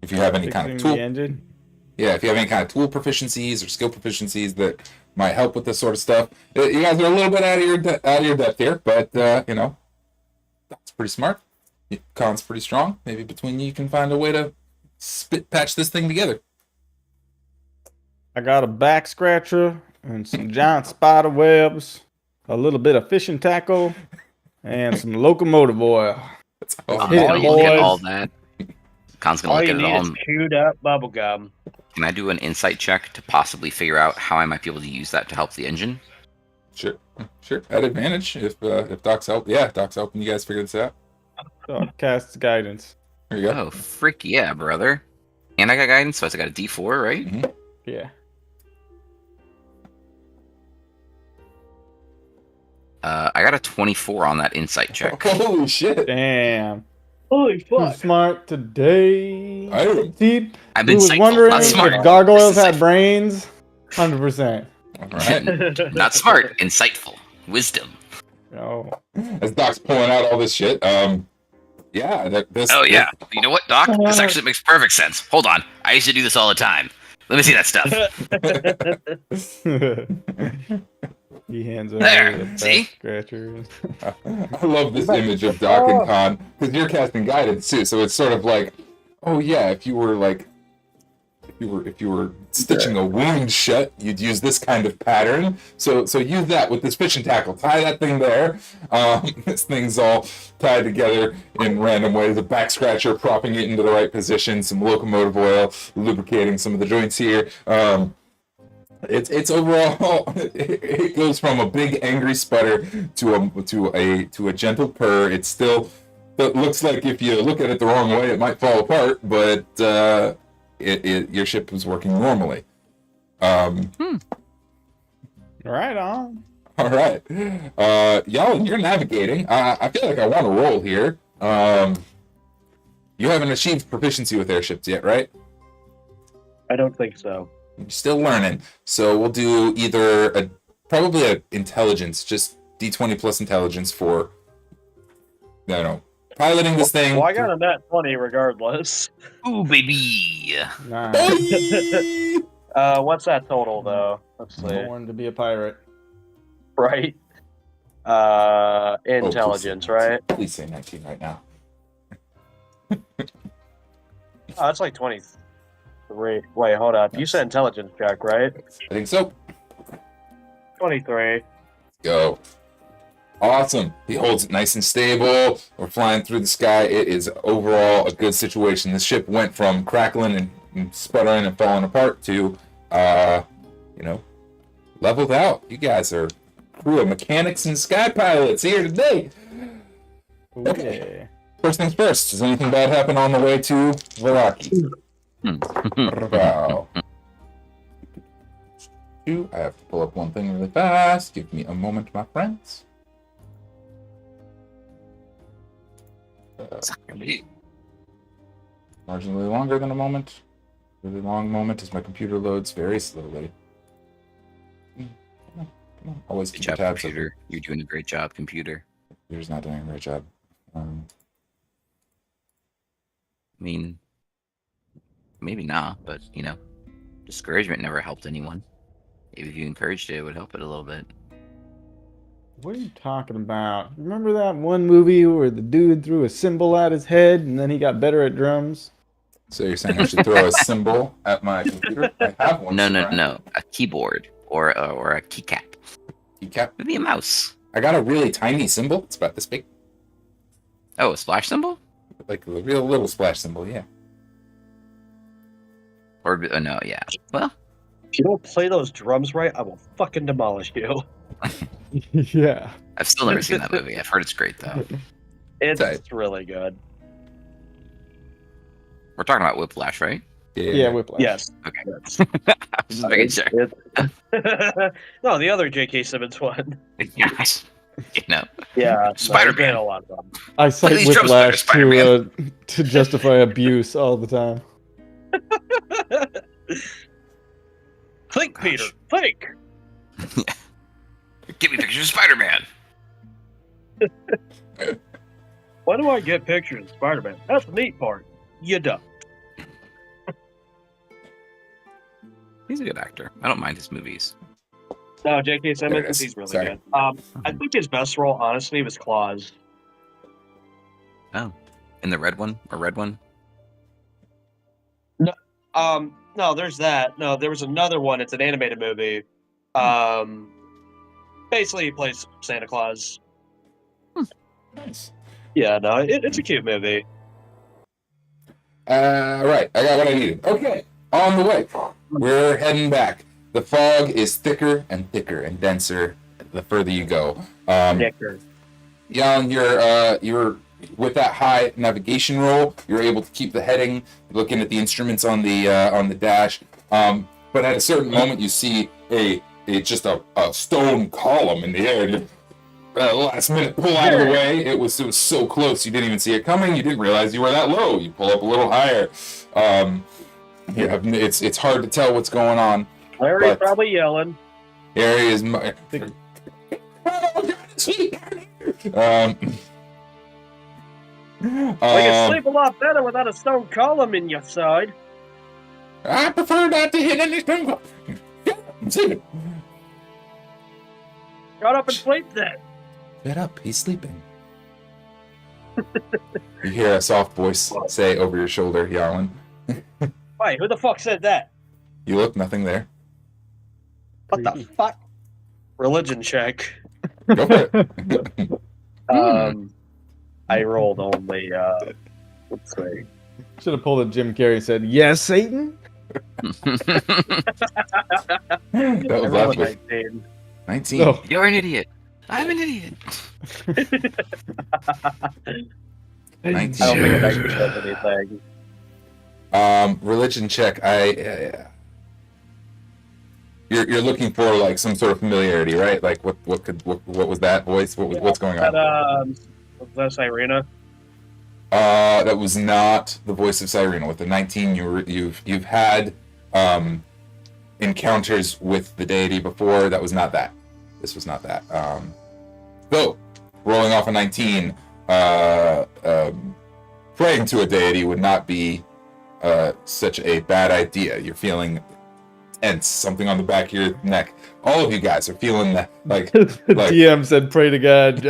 If you have any kind of Fixing tool, the engine. yeah, if you have any kind of tool proficiencies or skill proficiencies that might help with this sort of stuff, you guys are a little bit out of your depth here, but you know, that's pretty smart. Kahn's pretty strong. Maybe between you can find a way to patch this thing together. I got a back scratcher and some giant spider webs, a little bit of fishing tackle, and some locomotive oil. That's I'm all. Hit it, gonna look at boys. all that. Khan's gonna All look you at it need all. is chewed up bubblegum. Can I do an insight check to possibly figure out how I might be able to use that to help the engine? Sure. At advantage if Doc's help. Yeah, Doc's helping you guys figure this out. So, cast guidance. Here you go. Oh, frick yeah, brother. And I got guidance, so I got a D4, right? Yeah. I got a 24 on that insight check. Holy shit! Damn. Holy Who's smart today? I am. See, I'm who was insightful, wondering not smart. if gargoyles This is had brains? 100%. All right. Not smart, insightful. Wisdom. Oh. As Doc's pulling out all this shit, yeah. This. Oh, yeah. You know what, Doc? This actually makes perfect sense. Hold on. I used to do this all the time. Let me see that stuff. He hands over There, the back see? scratcher. I love this image of Doc and Kahn because you're casting guidance too. So it's sort of like, oh yeah, if you were stitching a wound shut, you'd use this kind of pattern. So use that with this fishing tackle. Tie that thing there. This thing's all tied together in random ways. A back scratcher propping it into the right position. Some locomotive oil lubricating some of the joints here. It's overall it goes from a big angry sputter to a gentle purr. It's still, it looks like if you look at it the wrong way, it might fall apart, but your ship is working normally. Right on. All right, y'all, you're navigating. I feel like I want to roll here. You haven't achieved proficiency with airships yet, right? I don't think so. You're still learning, so we'll do either probably a intelligence, just D20 plus intelligence for, piloting this thing. Well, I got a nat 20 regardless. Ooh, baby. Nice. What's that total though? Let's see. Born to be a pirate. Right. Intelligence, right? Please say 19 right now. Oh, it's like 23. Wait, hold up. You said intelligence check, right? I think so. 23. Go. Awesome. He holds it nice and stable. We're flying through the sky. It is overall a good situation. The ship went from crackling and sputtering and falling apart to, leveled out. You guys are a crew of mechanics and sky pilots here today. Okay. First things first. Does anything bad happen on the way to Varaki? Wow. I have to pull up one thing really fast. Give me a moment, my friends. Marginally longer than a moment. Really long moment as my computer loads very slowly. Come on. Always Good keep job, tabs computer. You're doing a great job, computer. Computer's not doing a great job. I mean, maybe not, but, discouragement never helped anyone. Maybe if you encouraged it would help it a little bit. What are you talking about? Remember that one movie where the dude threw a cymbal at his head and then he got better at drums? So you're saying I should throw a symbol at my computer? I have one. No. A keyboard or a keycap. Keycap? Maybe a mouse. I got a really tiny symbol. It's about this big. Oh, a splash symbol? Like a real little splash symbol, yeah. Or no, yeah. Well, If you don't play those drums right, I will fucking demolish you. Yeah. I've still never seen that movie. I've heard it's great though. It's really good. We're talking about Whiplash, right? Yeah, Whiplash. Yes. Okay. Yes. I was just making sure. No, the other J.K. Simmons one. Yes. Yeah. Spider-Man. No, a lot of them. I cite Please, Joe Whiplash Spider-Man. to justify abuse all the time. Think, Gosh. Peter. Think. Give me pictures of Spider-Man. Why do I get pictures of Spider-Man? That's the neat part. You don't. He's a good actor. I don't mind his movies. No, J.K. There it Simmons, is. he's really Sorry. good. I think his best role, honestly, was Claus. Oh, in the red one or red one? No, there's that. No, there was another one. It's an animated movie. Basically, he plays Santa Claus. Nice. Yeah, no, it's a cute movie. Right, I got what I needed. Okay, on the way. We're heading back. The fog is thicker and thicker and denser the further you go. Nicker. Jan, you're with that high navigation roll. You're able to keep the heading, looking at the instruments on the dash. But at a certain moment, you see just a stone column in the air. And you, last minute pull out of the way. It was so close you didn't even see it coming. You didn't realize you were that low. You pull up a little higher. It's hard to tell what's going on. Larry's But- probably yelling. Harry is We can sleep a lot better without a stone column in your side. I prefer not to hit any stone column. I'm sleeping. Shut up and sleep then. Get up, he's sleeping. You hear a soft voice say over your shoulder, Jalin. Wait, who the fuck said that? You look, nothing there. What the fuck? Religion check. Go for it. I rolled only, let's see. Should have pulled a Jim Carrey and said, "Yes, Satan." That was I rolled last a week. 19. 19. No. You're an idiot. I'm an idiot. I don't think it actually does anything. Religion check. You're looking for like some sort of familiarity, right? Like what was that voice? What's going on? Was that Cyrena? That was not the voice of Cyrena. With the 19, you've had encounters with the deity before. That was not that. This was not that. So, rolling off a 19, praying to a deity would not be such a bad idea. You're feeling tense, something on the back of your neck. All of you guys are feeling that, like DM said, "Pray to God."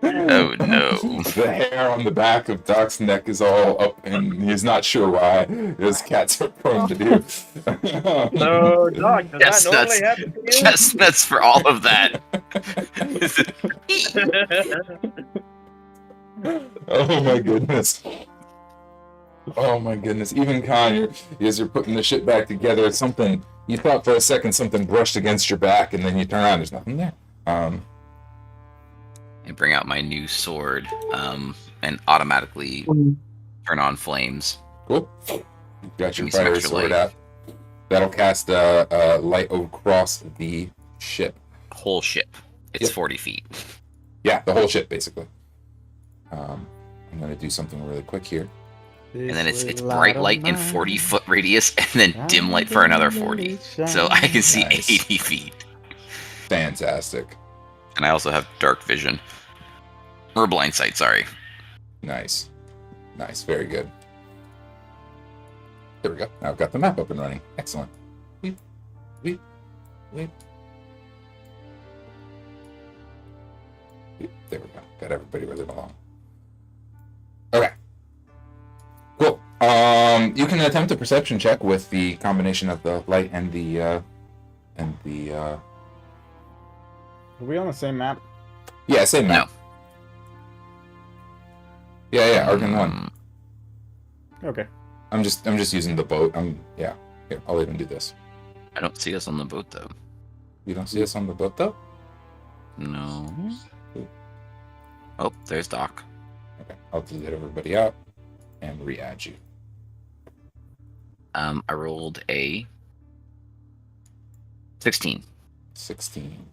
Oh no. The hair on the back of Doc's neck is all up, and he's not sure why, as cats are prone to do. No, Doc, does that normally happen to you? Chestnuts for all of that. Oh my goodness. Oh my goodness. Even Kahn, as you're putting the shit back together, something, you thought for a second something brushed against your back, and then you turn around, there's nothing there. I bring out my new sword, and automatically turn on flames. Cool. You've got your Give me some fire extra sword light. out. That'll cast light across the ship. Whole ship. It's Yep. 40 feet. Yeah, the whole ship, basically. I'm going to do something really quick here. And then it's bright light in 40-foot radius, and then dim light for another 40. So I can see Nice. 80 feet. Fantastic. And I also have dark vision. Or blind sight, sorry. Nice. Nice. Very good. There we go. Now I've got the map up and running. Excellent. Weep. Weep. Weep. Weep. There we go. Got everybody where they belong. Okay. Cool. You can attempt a perception check with the combination of the light and the Are we on the same map? yeah, same map. No. Yeah, Arcane 1. Okay. I'm just using the boat. Here, I'll even do this. I don't see us on the boat, though. You don't see us on the boat though? No. Oh, there's Doc. Okay. I'll delete everybody out and re-add you. I rolled a 16. 16.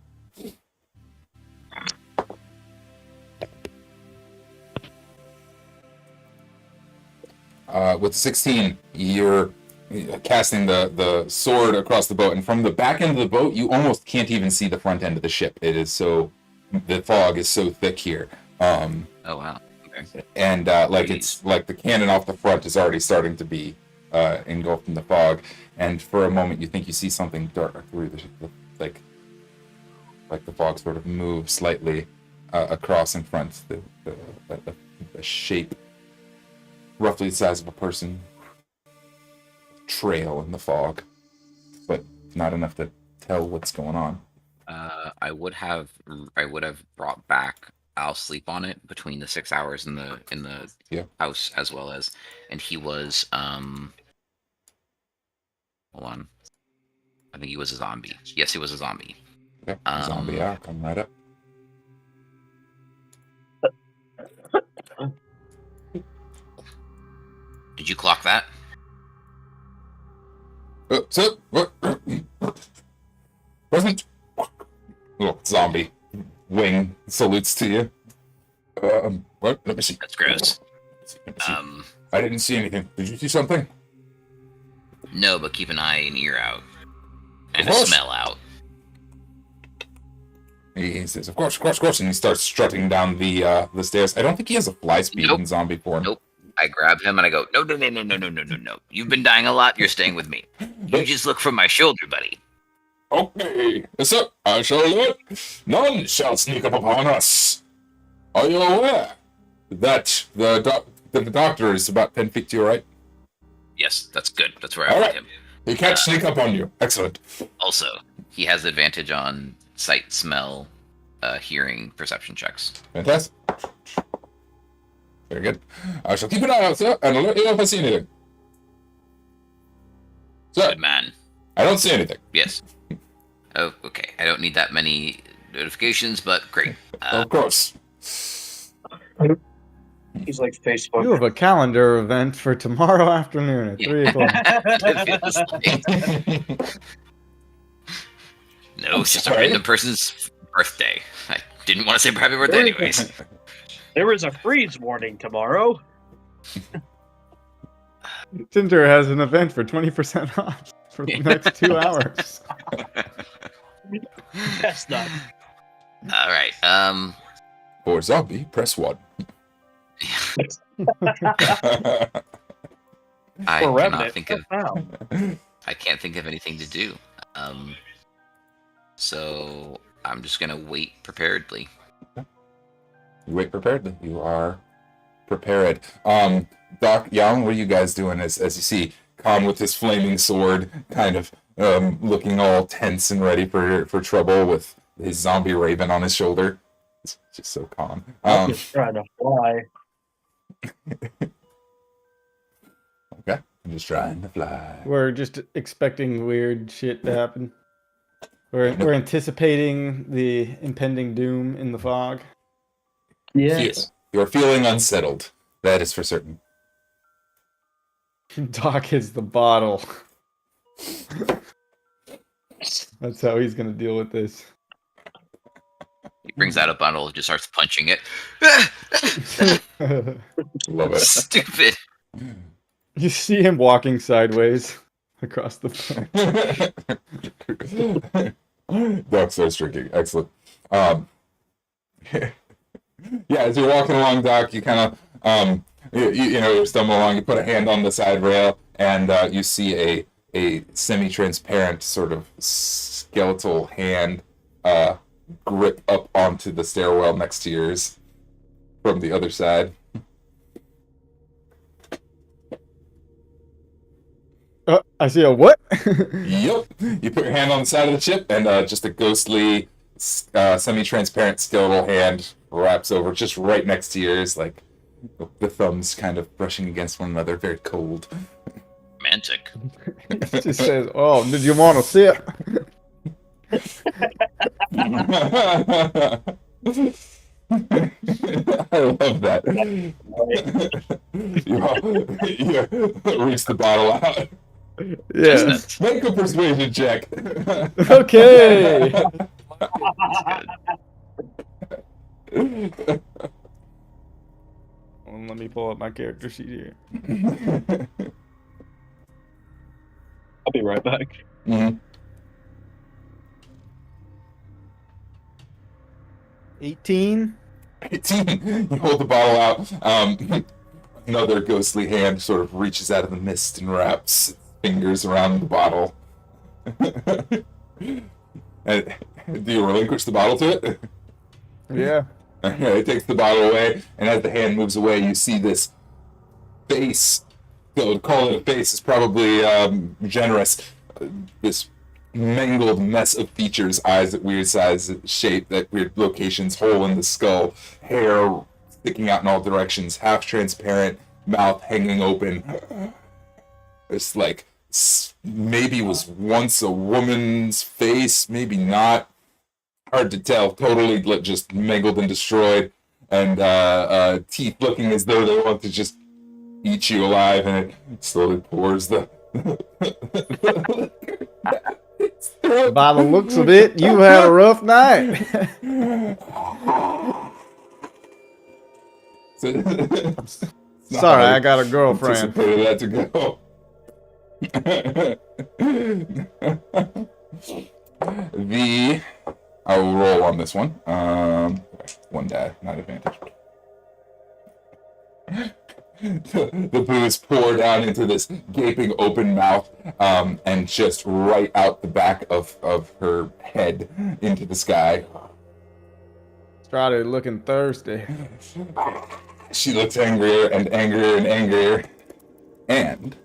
With 16, you're casting the sword across the boat, and from the back end of the boat, you almost can't even see the front end of the ship. The fog is so thick here. Oh, wow. Okay. And it's like the cannon off the front is already starting to be engulfed in the fog, and for a moment you think you see something dark through the the fog sort of moves slightly across in front. The shape, roughly the size of a person, trail in the fog, but not enough to tell what's going on. I would have brought back I'll sleep on it between the 6 hours in the house as well as, and he was hold on, I think he was a zombie. Yes, he was a zombie. Okay, zombie, come right up. Did you clock that? So what? Present. Little zombie wing salutes to you. What? Let me see. That's gross. Let me see. I didn't see anything. Did you see something? No, but keep an eye and ear out. And Of a course. smell out. He says, of course, and he starts strutting down the stairs. I don't think he has a fly speed Nope. in zombie form. Nope. I grab him and I go, no. You've been dying a lot. You're staying with me. You just look from my shoulder, buddy. Okay, yes, sir. I shall let none shall sneak up upon us. Are you aware that the doctor is about 10 feet to your right? Yes, that's good. That's where I All want right. him. He can't sneak up on you. Excellent. Also, he has advantage on sight, smell, hearing, perception checks. Fantastic. Very good. I shall keep an eye out, sir, and alert you if I see anything. Sir, Good man. I don't see anything. Yes. Oh, okay. I don't need that many notifications, but great. Of course. He's like You Facebook. have a calendar event for tomorrow afternoon at Yeah. 3 o'clock. No, it's just a sorry. random person's birthday. I didn't want to say happy birthday anyways. There is a freeze warning tomorrow. Tinder has an event for 20% off for the next 2 hours. That's not. All right. For zombie, press 1. I For cannot Revenant. think of. Wow. I can't think of anything to do. So I'm just gonna wait preparedly. You wait preparedly. You are prepared. Doc, Young, what are you guys doing as you see Kahn with his flaming sword kind of looking all tense and ready for trouble with his zombie raven on his shoulder? It's just so Kahn. I'm just trying to fly. Okay. I'm just trying to fly. We're just expecting weird shit to happen. We're anticipating the impending doom in the fog. Yes. You're feeling unsettled. That is for certain. Doc is the bottle. That's how he's gonna deal with this. He brings out a bundle and just starts punching it. Love it. Stupid. You see him walking sideways across the floor. Doc starts drinking. Excellent. Yeah, as you're walking along, Doc, you kind of, you stumble along. You put a hand on the side rail, and you see a semi-transparent sort of skeletal hand grip up onto the stairwell next to yours from the other side. I see a what? Yep. You put your hand on the side of the chip, and just a ghostly, semi-transparent skeletal hand wraps over just right next to yours, like the thumbs kind of brushing against one another, very cold. Romantic. He just says, "Oh, did you want to sit?" I love that. You reach the bottle out. Yes. Make a persuasion check. Okay. Well, let me pull up my character sheet here. I'll be right back. Mhm. 18. 18. You hold the bottle out. Another ghostly hand sort of reaches out of the mist and wraps its fingers around the bottle. And, do you relinquish the bottle to it? Yeah. It takes the bottle away, and as the hand moves away, you see this face. So call it a face is probably generous. This mangled mess of features, eyes at weird size, shape, at weird locations, hole in the skull, hair sticking out in all directions, half transparent, mouth hanging open. It's like maybe was once a woman's face, maybe not. Hard to tell. Totally just mangled and destroyed, and teeth looking as though they want to just eat you alive, and it slowly pours the. By the looks of it, you had a rough night. Sorry, I got a girlfriend. Anticipated that to go. I will roll on this one. One die, not advantage. The booze pour down into this gaping open mouth, and just right out the back of her head into the sky. Started looking thirsty. She looks angrier and angrier and angrier. And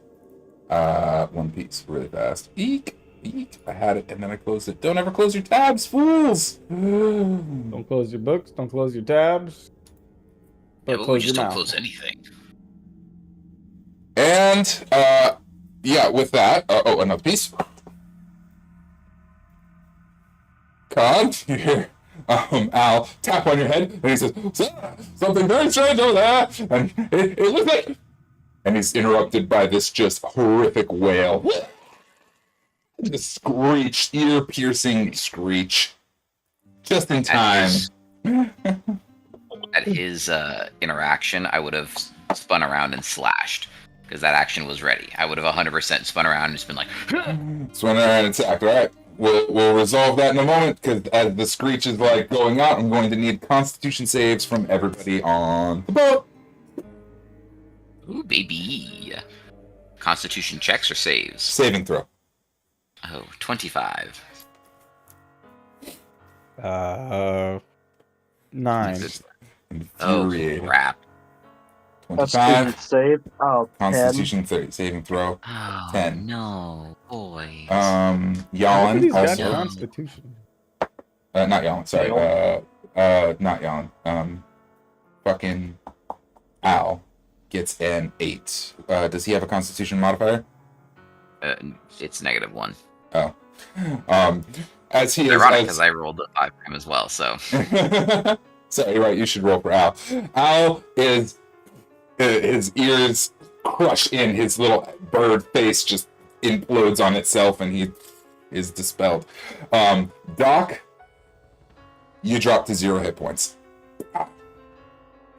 one piece really fast. Eek, eek. I had it and then I closed it. Don't ever close your tabs, fools! Don't close your books. Don't close your tabs. But we close just your don't mouth. close anything. And yeah, with that, another piece. Kahn, you hear Al tap on your head, and he says, "Something very strange over there," and it looks like. And he's interrupted by this just horrific wail. This screech, ear-piercing screech, just in time. At his interaction, I would have spun around and slashed because that action was ready. I would have 100% spun around and just been like, Swing around and attack. All right, we'll resolve that in a moment because as the screech is like going out, I'm going to need Constitution saves from everybody on the boat. "Ooh, baby!" Constitution checks or saves? Saving throw. Oh, 25. 9. Oh, Infuriating. crap. 25. Save. Oh, 10. Constitution 30. Saving throw. Oh, 10. no, boys. Yalin He's got also. Constitution. Not Yalin. Sorry. Not Yalin. Fucking Al gets an 8. Does he have a Constitution modifier? It's -1. Oh. As he is. Ironic because I rolled a 5 for him as well, so. Sorry, right. You should roll for Al. Al is. His ears crush in, his little bird face just implodes on itself, and he is dispelled. Doc, you drop to 0 hit points.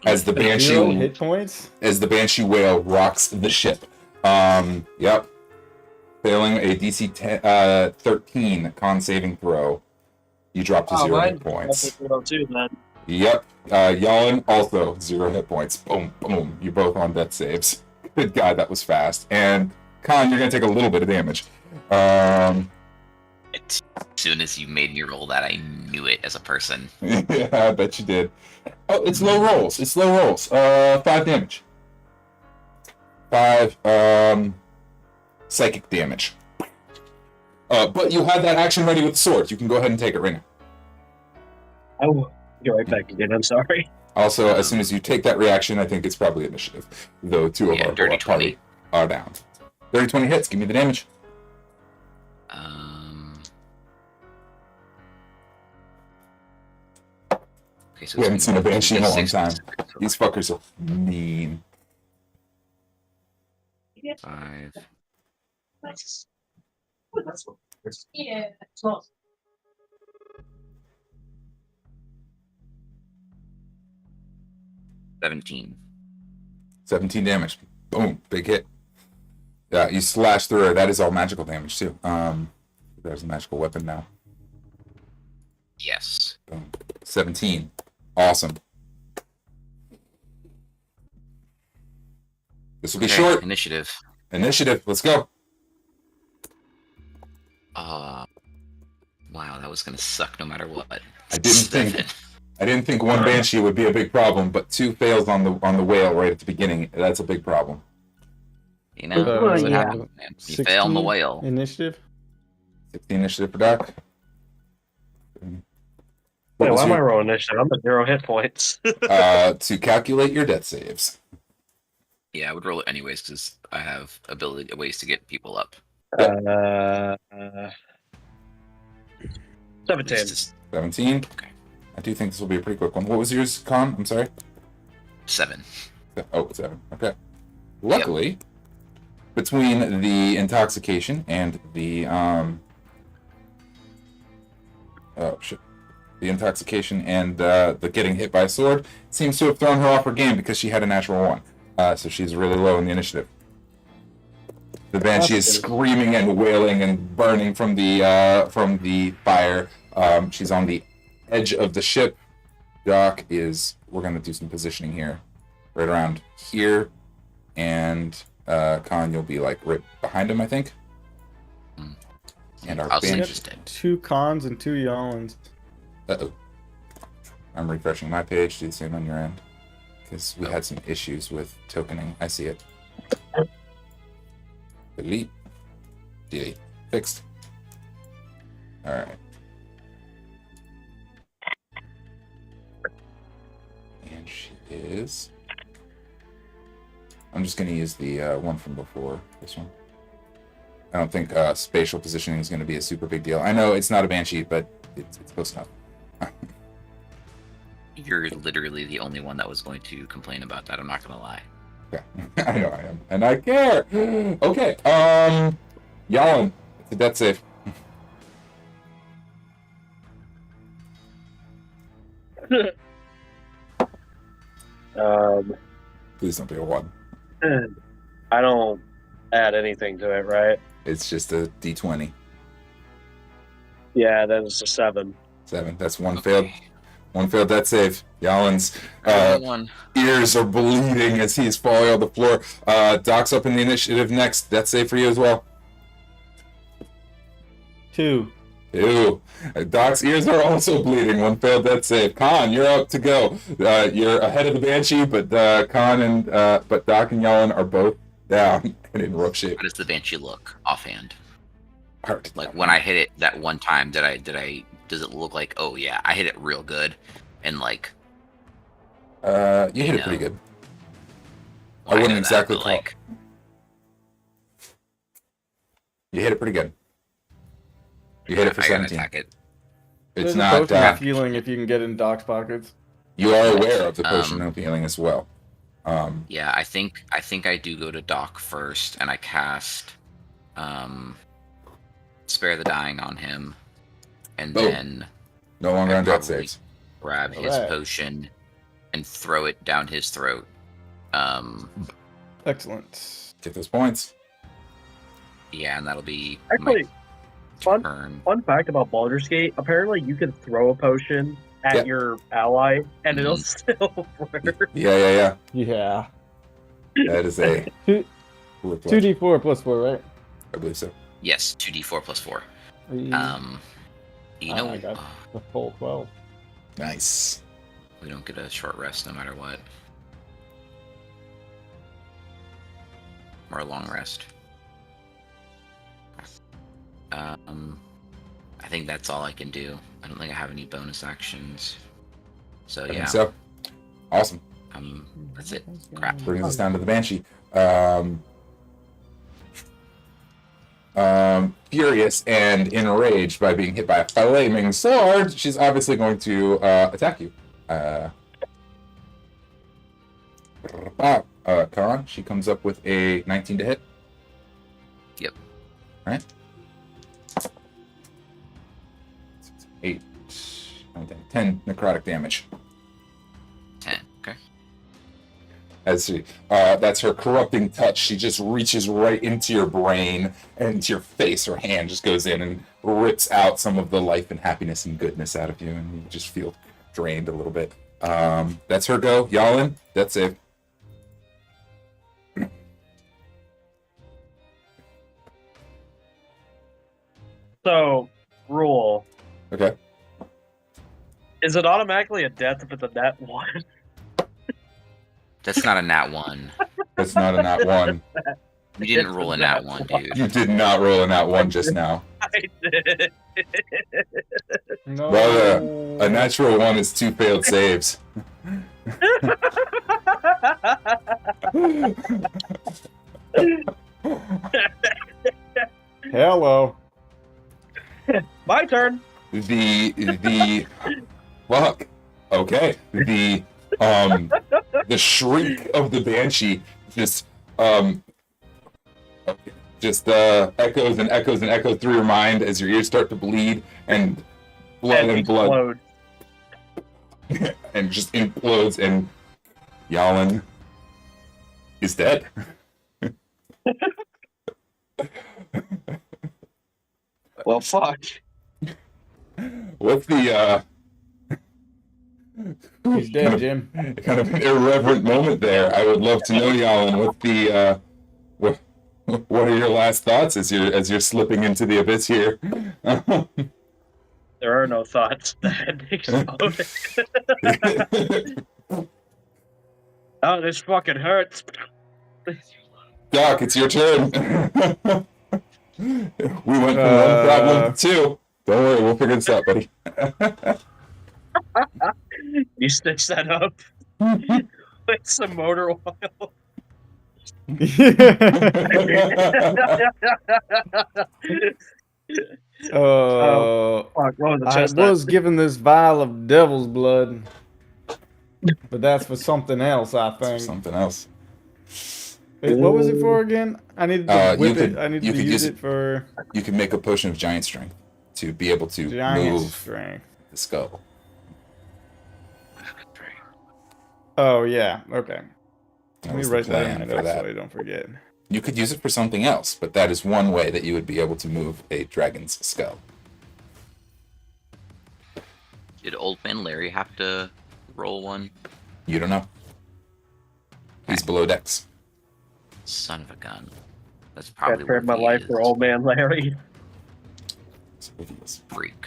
As the banshee 0 hit points? As the banshee whale rocks the ship. Yep. Failing a DC 13 con saving throw, you drop to 0 hit points. Too, man. Yep. Jalin also 0 hit points. Boom, boom. You're both on death saves. Good God, that was fast. And Kahn, you're gonna take a little bit of damage. As soon as you made me roll that, I knew it as a person. Yeah, I bet you did. Oh, it's low rolls. 5 damage. 5 psychic damage. But you had that action ready with the sword. You can go ahead and take it right now. Oh. Go right back again. I'm sorry. Also, as soon as you take that reaction, I think it's probably initiative. Though 2 of our dirty 20 are down. 30-20 hits. Give me the damage. Okay, so We haven't seen a banshee in a long 6, time. These fuckers are mean. 5. Yeah. It's not. 17. 17 damage. Boom. Big hit. Yeah, you slash through her. That is all magical damage, too. There's a magical weapon now. Yes. Boom. 17. Awesome. This will be short. Initiative. Let's go. Wow, that was gonna suck no matter what. I didn't think one banshee would be a big problem, but 2 fails on the whale right at the beginning. That's a big problem. You know, that's what happens, man. You fail on the 16 whale. Initiative. 16 initiative for Doc. Wait, why am I rolling initiative? I'm at 0 hit points. To calculate your death saves. Yeah, I would roll it anyways because I have ways to get people up. 17. 17. Okay. I do think this will be a pretty quick one. What was yours, Kahn? I'm sorry. 7. Oh, 7. Okay. Luckily, between the intoxication and the the intoxication and the getting hit by a sword seems to have thrown her off her game because she had a natural 1. So she's really low in the initiative. The banshee is screaming and wailing and burning from the fire. She's on the edge of the ship. Doc is. We're gonna do some positioning here, right around here, and Kahn, you'll be like right behind him, I think. And our banshee. 2 Khans and 2 Jalins. Uh-oh. I'm refreshing my page. Do the same on your end, because we had some issues with tokening. I see it. Delete. Delete. Fixed. All right. And she is I'm just going to use the one from before this one. I don't think spatial positioning is going to be a super big deal. I know it's not a Banshee, but it's close enough. You're literally the only one that was going to complain about that. I'm not going to lie. Yeah, I know I am. And I care! Okay, Jalin, it's a death save. Please don't be a 1. I don't add anything to it, right? It's just a d20. Yeah, that was a 7. 7. That's one failed. One failed death save. Yalin's One. ears are bleeding as he's falling on the floor. Doc's up in the initiative next. Death save for you as well. 2. Ew. Doc's ears are also bleeding. One failed death save. Kahn, you're up to go. You're ahead of the Banshee, but Kahn and but Doc and Jalin are both down and in rough shape. How does the Banshee look offhand? Hard. Like when I hit it that one time, does it look like, oh yeah, I hit it real good, and like you hit it pretty good. I wouldn't exactly call like you hit it pretty good. You hit it for I gotta 17. attack it. It's There's not. a potion of healing if you can get in Doc's pockets. You are aware of the potion of healing as well. Yeah, I think I do go to Doc first, and I cast Spare the Dying on him, and Boom. then No longer on death probably saves. grab his Alright. potion and throw it down his throat. Excellent. Get those points. Yeah, and that'll be Actually, my turn. fun fact about Baldur's Gate, apparently you can throw a potion at your ally, and it'll still work. Yeah. Yeah. That is a 2d4 plus 4, right? I believe so. Yes, 2d4 plus 4. You know, I got the full 12. Nice. we don't get a short rest no matter what. Or a long rest. I think that's all I can do. I don't think I have any bonus actions. So I yeah. think so. Awesome. That's it. Crap. Brings us down to the Banshee. Furious and enraged by being hit by a flaming sword, she's obviously going to attack you. Kahn, she comes up with a 19 to hit. Yep. All right. 8, 9, 10 necrotic damage. 10. Okay. As she, that's her corrupting touch. She just reaches right into your brain and into your face. Her hand just goes in and rips out some of the life and happiness and goodness out of you, and you just feel drained a little bit. That's her go. Jalin, that's it. So, rule. Okay. Is it automatically a death if it's a net 1? That's not a nat 1. That's not a nat 1. You didn't roll a nat 1, dude. You did not roll a nat 1 just now. I did. No. Well, a natural 1 is 2 failed saves. Hello. My turn. The fuck. Okay. The shriek of the banshee just echoes and echoes and echoes through your mind as your ears start to bleed and blood and blood and just implodes, and Jalin is dead. Well, fuck. What's the He's dead, Jim. kind of an irreverent moment there? I would love to know, Jalin, what the what are your last thoughts as you're slipping into the abyss here? There are no thoughts. That exploded. Oh, this fucking hurts. Doc, it's your turn. We went from one problem to 2. Don't worry, we'll figure this out, buddy. You stitch that up with some motor oil. Oh, Fuck, what was the I chest was given this vial of devil's blood, but that's for something else, I For think. something else. What was it for again? I needed to You whip could- it. I needed you to could use use it for You can make a potion of giant strength to be able to giant move strength. the skull. Oh yeah, okay. That Let me was the write that in plan my for notes so that. I don't forget. You could use it for something else, but that is one way that you would be able to move a dragon's skull. Did Old Man Larry have to roll one? You don't know. He's below decks. Son of a gun. That's I probably traded my what he life for is. old man Larry. That's what he is. Freak.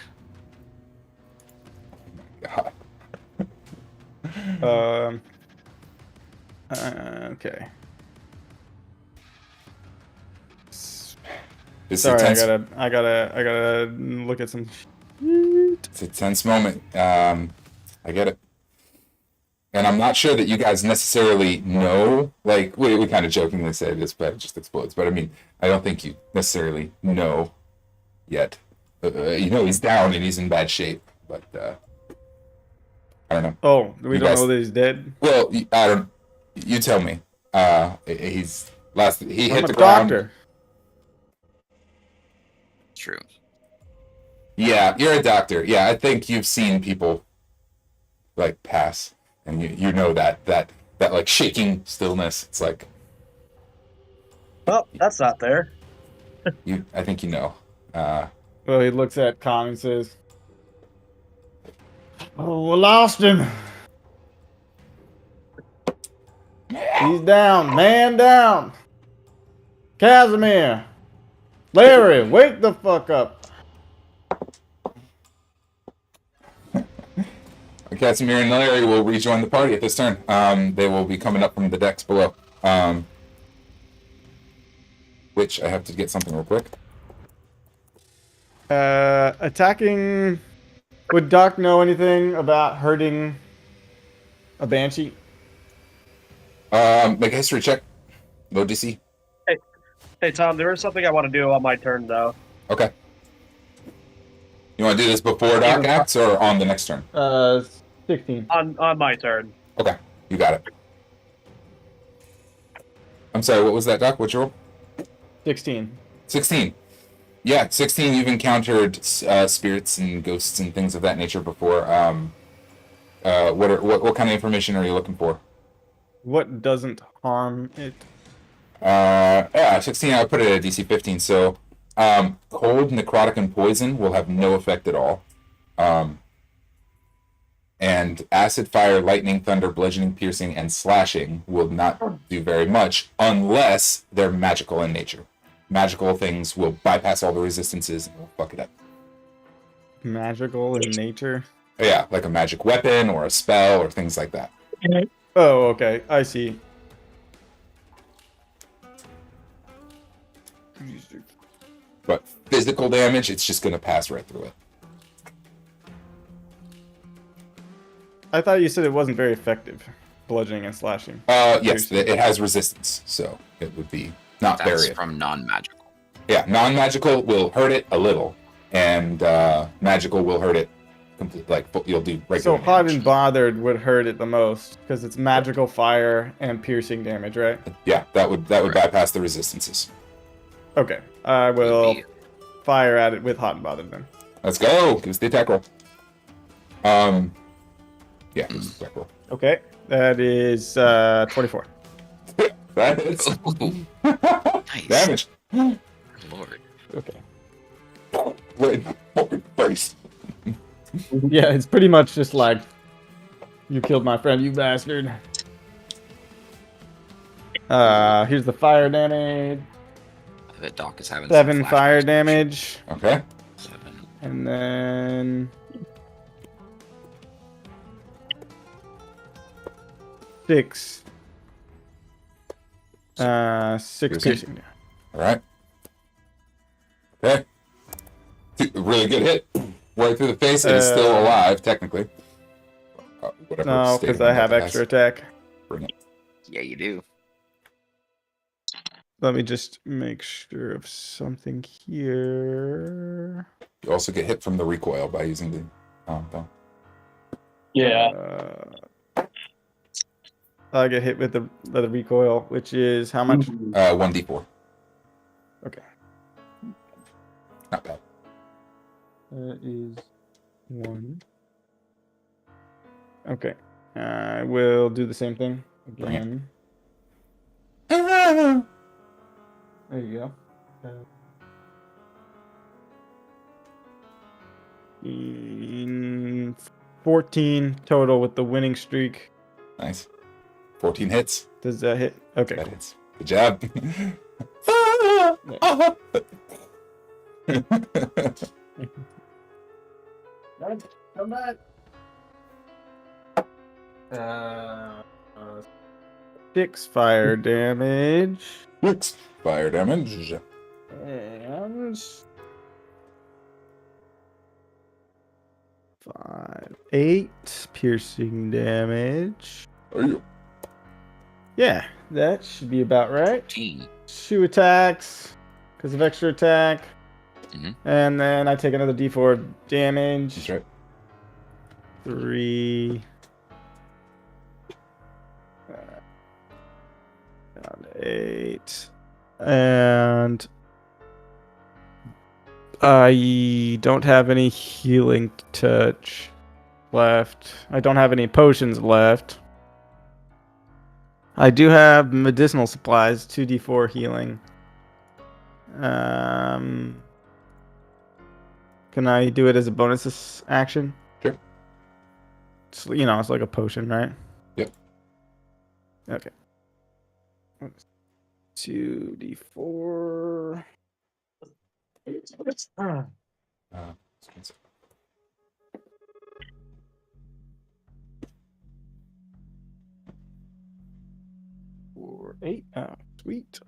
God. Okay. It's Sorry, a I tense, gotta look at some. it's a tense moment. I get it. And I'm not sure that you guys necessarily know, like, we kind of jokingly say this bed just explodes, but I mean, I don't think you necessarily know yet. You know he's down and he's in bad shape, but I don't know. Oh, we You don't guys- know that he's dead. Well, I don't. You tell me. He I'm hit a the ground. doctor. True. Yeah, you're a doctor. Yeah, I think you've seen people like pass, and you know that like shaking stillness. It's like Oh, that's not there. I think you know. Well, he looks at Kahn and says, "Oh, we lost him. He's down, man down. Casimir, Larry, wake the fuck up." Casimir and Larry will rejoin the party at this turn. They will be coming up from the decks below. Which I have to get something real quick. Attacking. Would Doc know anything about hurting a banshee? Make a history check. Low DC. Hey, Tom, there is something I want to do on my turn, though. Okay. You want to do this before Doc acts or on the next turn? 16. On my turn. Okay, you got it. I'm sorry, what was that, Doc? What's your roll? 16. 16. Yeah, 16. You've encountered spirits and ghosts and things of that nature before. What kind of information are you looking for? What doesn't harm it? Yeah, 16. I put it at DC 15. So, cold, necrotic, and poison will have no effect at all. And acid, fire, lightning, thunder, bludgeoning, piercing, and slashing will not do very much unless they're magical in nature. Magical things will bypass all the resistances and will fuck it up. Magical in nature? Yeah, like a magic weapon or a spell or things like that. Oh, okay. I see. But physical damage, it's just going to pass right through it. I thought you said it wasn't very effective, bludgeoning and slashing. Yes, it has resistance, so it would be not That's very. from non-magical. Yeah, non-magical will hurt it a little, and magical will hurt it completely. Like you'll do regular. So hot damage. and bothered would hurt it the most because it's magical fire and piercing damage, right? Yeah, that would Right. bypass the resistances. Okay, I will Would be- fire at it with hot and bothered then. Let's go. Give us the attack roll. Yeah, give us the attack roll. Okay, that is 24. That is Ooh, nice. damage. Lord. Okay. Right in the fucking face. Yeah, it's pretty much just like, you killed my friend, you bastard. Here's the fire damage. I bet Doc is having 7 some fire flashbacks. damage. Okay. 7. And then 6. 6 piercing. All right. Okay. Really good hit. Right through the face. It is still alive, technically. Whatever No, state because of I mind have that extra has. attack. Bring it. Yeah, you do. let me just make sure of something here. You also get hit from the recoil by using the thumb. Yeah. I get hit with the recoil, which is how much? 1d4. Okay. Not bad. That is 1. Okay. I will do the same thing again. There you go. 14 total with the winning streak. Nice. 14 hits. Does that hit? Okay. That hits. Good job. Come back. 6 fire damage. 6 fire damage. And 8 piercing damage. Yeah, that should be about right. 2 attacks because of extra attack. And then I take another d4 damage. That's right. 3. 8. And I don't have any healing touch left. I don't have any potions left. I do have medicinal supplies, 2d4 healing. Can I do it as a bonus action? Sure. It's, it's like a potion, right? Yep. Okay. 2d4. Four, 8. Oh, sweet.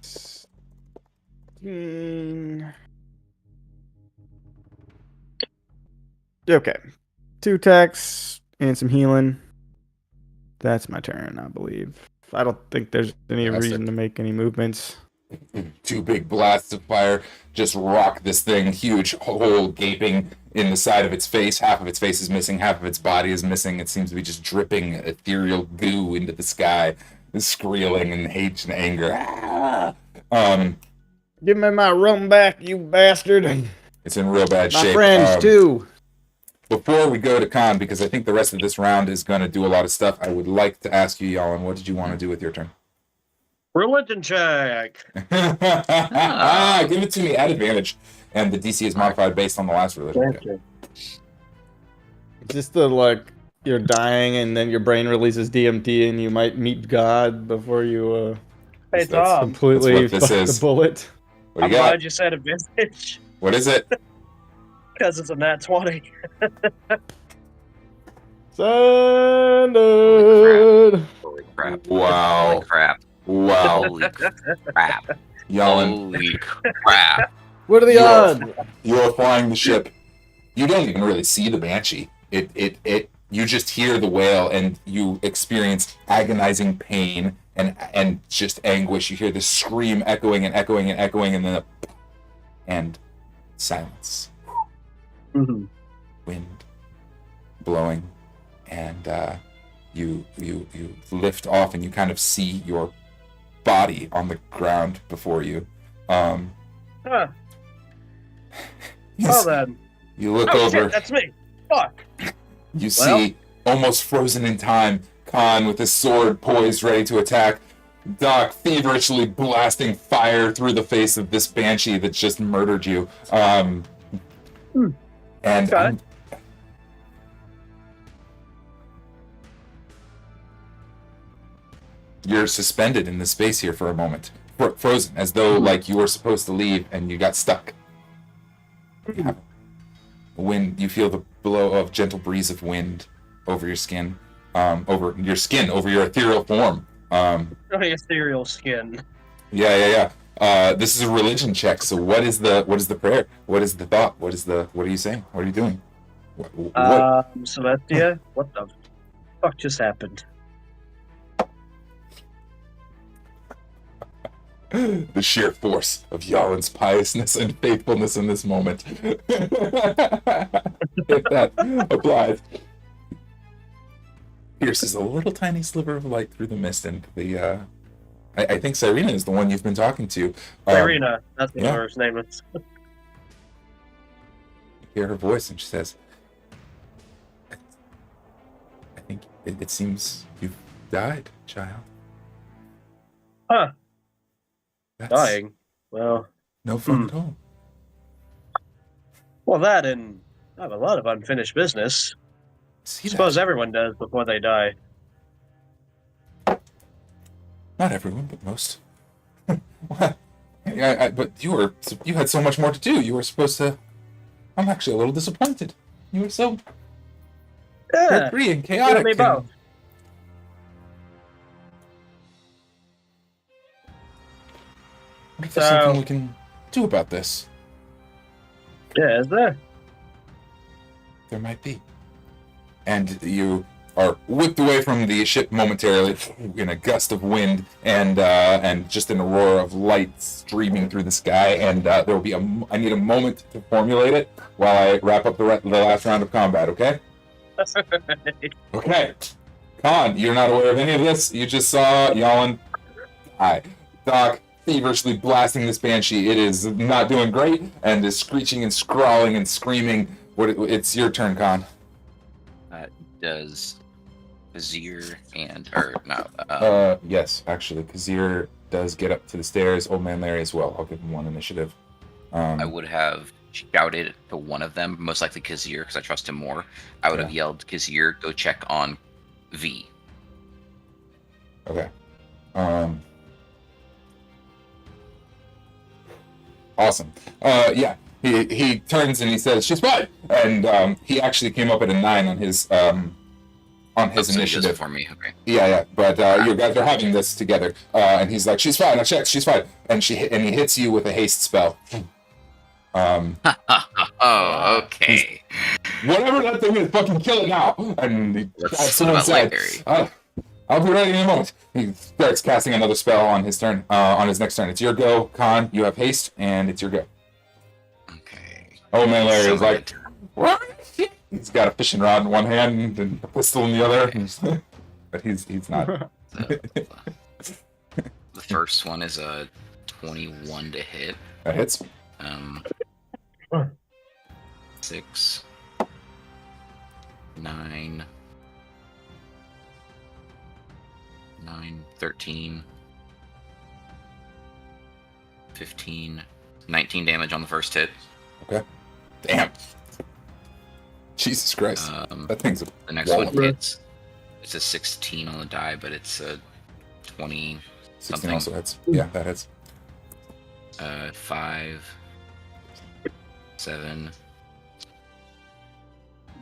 16. Okay. 2 attacks and some healing. That's my turn, I believe. I don't think there's any reason to make any movements. 2 big blasts of fire just rock this thing, huge hole gaping in the side of its face. Half of its face is missing, half of its body is missing. It seems to be just dripping ethereal goo into the sky, squealing in hate and anger. Give me my rum back, you bastard. It's in real bad shape. My friends, too. Before we go to Kahn, because I think the rest of this round is going to do a lot of stuff, I would like to ask you, Jalin, what did you want to do with your turn? Religion check. Give it to me at advantage. And the DC is modified based on the last religion check. Just you're dying and then your brain releases DMT and you might meet God before you Hey, Tom. completely That's what fuck this is. the bullet. What do I'm you got? glad you said advantage. What is it? Because it's a nat 20. Sanded. Holy crap. Wow. Holy crap. Wow. Holy crap. Jalin, Holy crap. What are the odds? you are flying the ship. You don't even really see the Banshee. You just hear the wail and you experience agonizing pain and just anguish. You hear the scream echoing and echoing and echoing, and then and silence. Mm-hmm. Wind blowing, and you lift off, and you kind of see your body on the ground before you. Well then. You look Oh, over. shit, that's me. Fuck. You see, almost frozen in time, Kahn with his sword poised, ready to attack. Doc feverishly blasting fire through the face of this banshee that just murdered you. And Okay. You're suspended in the space here for a moment, frozen, as though like you were supposed to leave and you got stuck. Wind, you feel the blow of gentle breeze of wind over your skin, over your ethereal form. Oh, ethereal skin. Yeah. This is a religion check. So what is the prayer? What is the thought? What are you saying? What are you doing? What? Celestia, what the fuck just happened? The sheer force of Yalin's piousness and faithfulness in this moment. If that applies. Pierces a little tiny sliver of light through the mist, and the I think Cyrena is the one you've been talking to. Cyrena, that's what yeah. her name is. You hear her voice, and she says, I think it seems you've died, child. Huh. That's Dying? Well... no fun at all. Well, that and I have a lot of unfinished business. See I suppose that? everyone does before they die. Not everyone, but most. But you had so much more to do. You were supposed to... I'm actually a little disappointed. You were so free and chaotic. You and me both. What if there's something we can do about this? Yeah, is there? There might be. And you are whipped away from the ship momentarily in a gust of wind and just an aurora of light streaming through the sky. And there will be I need a moment to formulate it while I wrap up the last round of combat. Okay. Okay. Kahn, you're not aware of any of this. You just saw Jalin die. Doc feverishly blasting this banshee. It is not doing great and is screeching and scrawling and screaming. It's your turn, Kahn. Does Kazir yes, actually, Kazir does get up to the stairs. Old Man Larry as well. I'll give him one initiative. I would have shouted to one of them, most likely Kazir, because I trust him more. I would have yelled, Kazir, go check on V. Okay. Awesome. Yeah. He turns and he says, "She's fine," and he actually came up at a 9 on his initiative. For me, okay. Yeah. But you guys are having this together, and he's like, "She's fine. I checked. She's fine," and he hits you with a haste spell. Oh, okay. Whatever that thing is, fucking kill it now. And he someone said, "I'll be ready in a moment." He starts casting another spell on his turn. On his next turn, it's your go, Kahn. You have haste, and it's your go. Oh man, Larry is like, what? He's got a fishing rod in one hand and a pistol in the other, but he's not. The first one is a 21 to hit. That hits. 6, 9, 13, 15, 19 damage on the first hit. Okay. Damn. Jesus Christ. That thing's the next one hits. It's a 16 on the die, but it's a 20 something. 16 also hits. Yeah, that hits. 5, 7,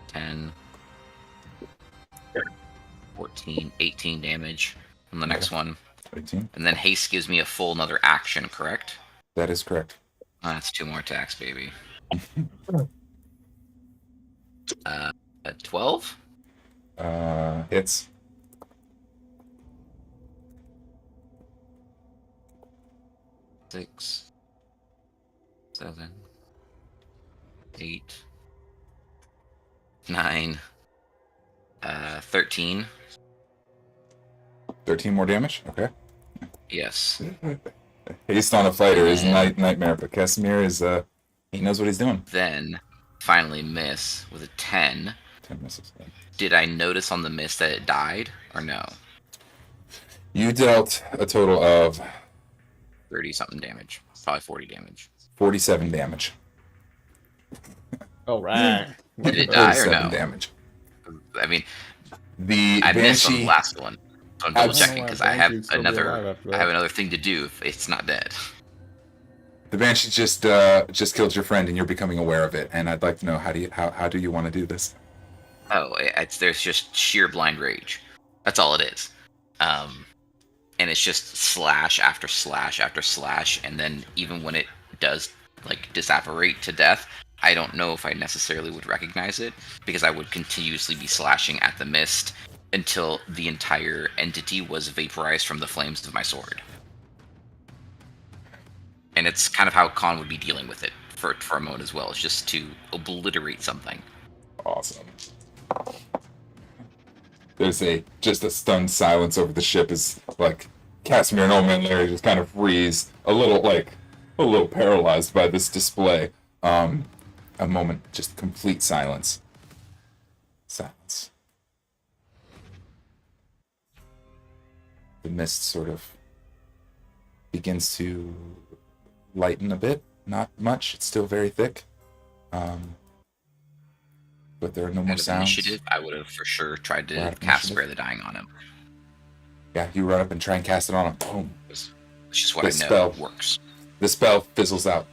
10, 14, 18 damage on the next one. 18. And then haste gives me a full another action, correct? That is correct. That's 2 more attacks, baby. 12? Hits. Six, 7, 8, 9, 13. 13 more damage? Okay. Yes. Haste on a fighter is nightmare, but Casimir is, he knows what he's doing. Then, finally miss with a 10. 10 misses. Yeah. Did I notice on the miss that it died, or no? You dealt a total of 30-something damage. Probably 40 damage. 47 damage. All right. Did it die or no? Damage. I mean, the I missed on Banshee... the last one. So I'm double checking because I have another another thing to do if it's not dead. The Banshee just killed your friend, and you're becoming aware of it. And I'd like to know how do you want to do this? Oh, there's just sheer blind rage. That's all it is. And it's just slash after slash after slash, and then even when it does like disapparate to death, I don't know if I necessarily would recognize it because I would continuously be slashing at the mist until the entire entity was vaporized from the flames of my sword. that's kind of how Kahn would be dealing with it for a moment as well. It's just to obliterate something. Awesome. There's just a stunned silence over the ship as like Casimir and Old Man Larry just kind of freeze, a little paralyzed by this display. A moment, just complete silence. Silence. The mist sort of begins to lighten a bit. Not much. It's still very thick. But there are no more sounds. Initiative, I would have for sure tried to cast Spare the Dying on him. Yeah, you run up and try and cast it on him. Boom. It's just what I know works. The spell fizzles out.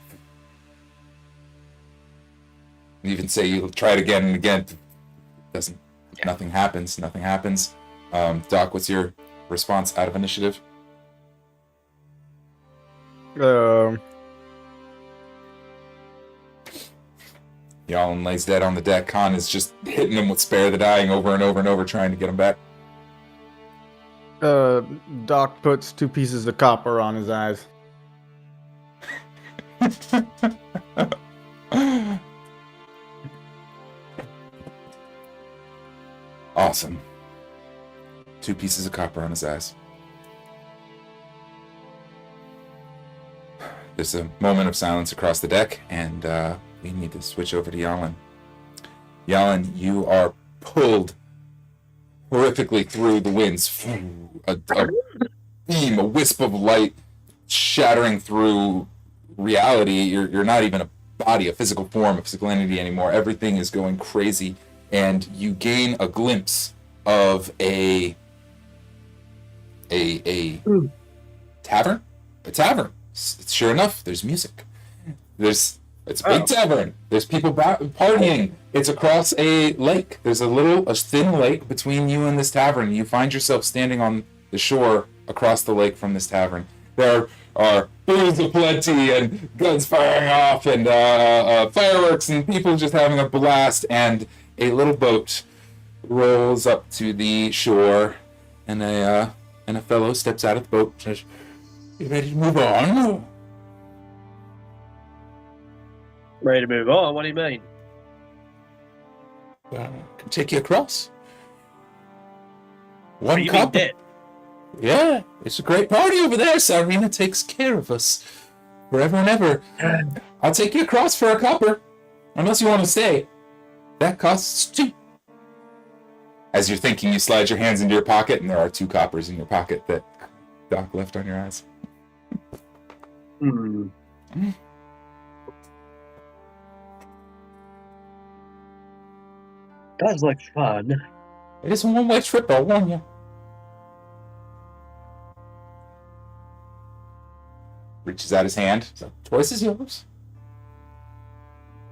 You even say you'll try it again and again. Doesn't. Yeah. Nothing happens. Doc, what's your response out of initiative? Jalin lays dead on the deck. Kahn is just hitting him with Spare the Dying over and over and over, trying to get him back. Doc puts 2 pieces of copper on his eyes. Awesome. 2 pieces of copper on his eyes. There's a moment of silence across the deck, and we need to switch over to Jalin. Jalin, you are pulled horrifically through the winds. A beam, a wisp of light shattering through reality. You're not even a body, a physical form, a physical entity anymore. Everything is going crazy, and you gain a glimpse of a tavern. A tavern. Sure enough, there's music. It's a big tavern. There's people partying. It's across a lake. There's a thin lake between you and this tavern. You find yourself standing on the shore across the lake from this tavern. There are booze aplenty and guns firing off and fireworks and people just having a blast. And a little boat rolls up to the shore, and a fellow steps out of the boat and says, "You ready to move on?" Ready to move on? What do you mean? I can take you across. What do you mean dead? Yeah, it's a great party over there. Sarina takes care of us forever and ever. I'll take you across for a copper, unless you want to stay. That costs 2. As you're thinking, you slide your hands into your pocket, and there are 2 coppers in your pocket that Doc left on your eyes. That's like fun. It is a one-way trip, I'll warn you. Reaches out his hand. So, choice is yours.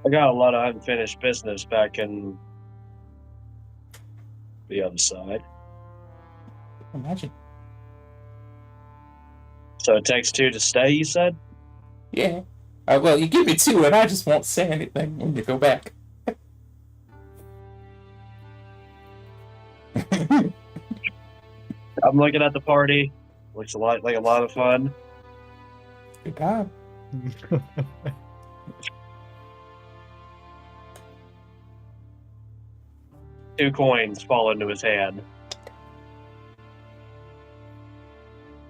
I got a lot of unfinished business back in the other side. Imagine. So it takes 2 to stay, you said? Yeah. Well, you give me 2, and I just won't say anything when you go back. I'm looking at the party. Looks like a lot of fun. Good time. 2 coins fall into his hand.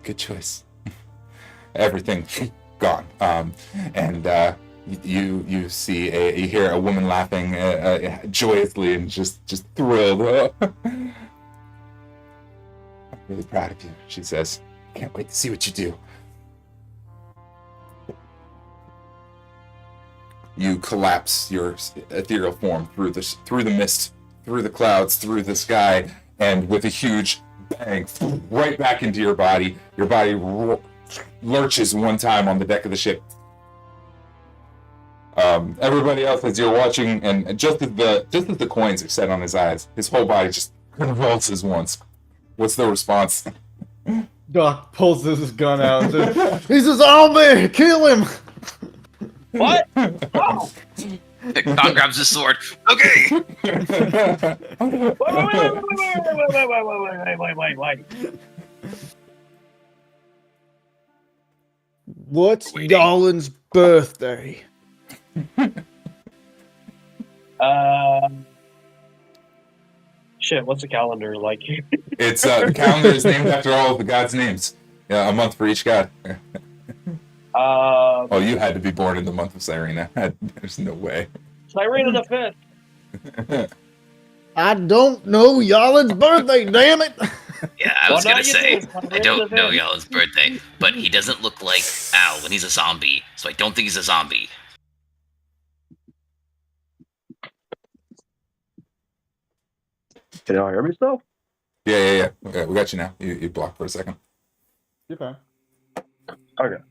Good choice. Everything gone. And you see you hear a woman laughing joyously and just thrilled. I'm really proud of you, she says. Can't wait to see what you do. You collapse your ethereal form through the mist, through the clouds, through the sky, and with a huge bang, right back into your body. Your body lurches one time on the deck of the ship. Everybody else, as you're watching, and just as the coins are set on his eyes, his whole body just convulses once. What's the response? Doc pulls his gun out and says, "He's a zombie! Kill him!" What? Oh. Kahn grabs his sword. Okay. Wait. What's Waiting. Yalin's birthday? Shit, what's the calendar like? It's the calendar is named after all of the gods' names. Yeah, a month for each god. Oh, you had to be born in the month of Cyrena. There's no way. Cyrena the 5th. I don't know Yalin's birthday, damn it! Yeah, I was Well, now gonna you say, do. I don't know Yalin's birthday, but he doesn't look like Al when he's a zombie, so I don't think he's a zombie. Can y'all hear me still? Yeah. Okay, we got you now. You blocked for a second. Okay. Okay.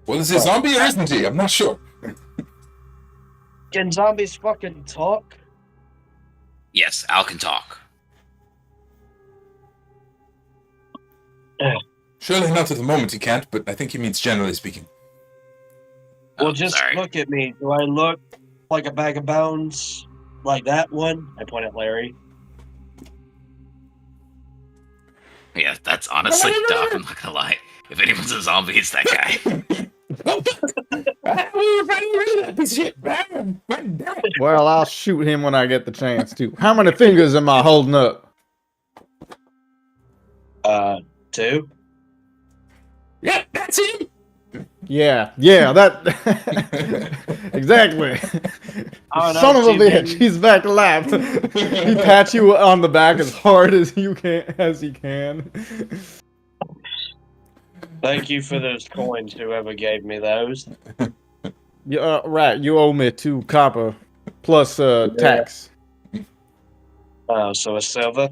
Well, is he a zombie or isn't he? I'm not sure. Can zombies fucking talk? Yes, Al can talk. Surely not at the moment he can't, but I think he means generally speaking. Well, Oh, just sorry. look at me. Do I look like a bag of bones? Like that one? I point at Larry. Yeah, that's honestly Doc, I'm not gonna lie. If anyone's a zombie, it's that guy. Well, I'll shoot him when I get the chance to. How many fingers am I holding up? 2. Yeah, that's him. Yeah, that exactly. Oh, no, Son of a see, bitch, maybe- he's back alive. He pats you on the back as hard as he can. Thank you for those coins, whoever gave me those. Yeah, right. You owe me 2 copper plus tax. So a silver?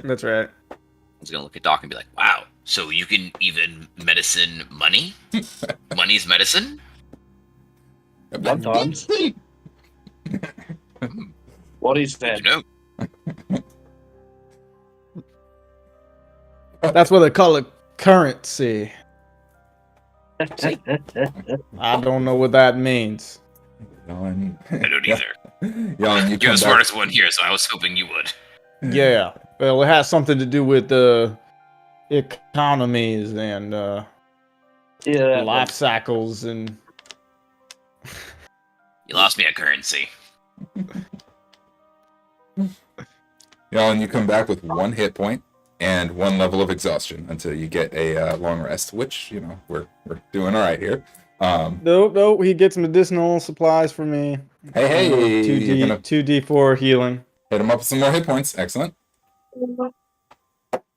That's right. I was gonna look at Doc and be like, wow, so you can even medicine money? Money's medicine? Sometimes. What he said. No. That's what they call it, currency. I don't know what that means. Yawn. I don't either. Yawn, you You're come the back. smartest one here, so I was hoping you would. Yeah. Well, it has something to do with economies and Yeah. life cycles and You lost me at currency. Yawn, you come back with 1 hit point and 1 level of exhaustion until you get a long rest, which, you know, we're doing all right here. Nope, he gets medicinal supplies for me. Hey, you're gonna 2d4 healing. hit him up with some more hit points. Excellent. Want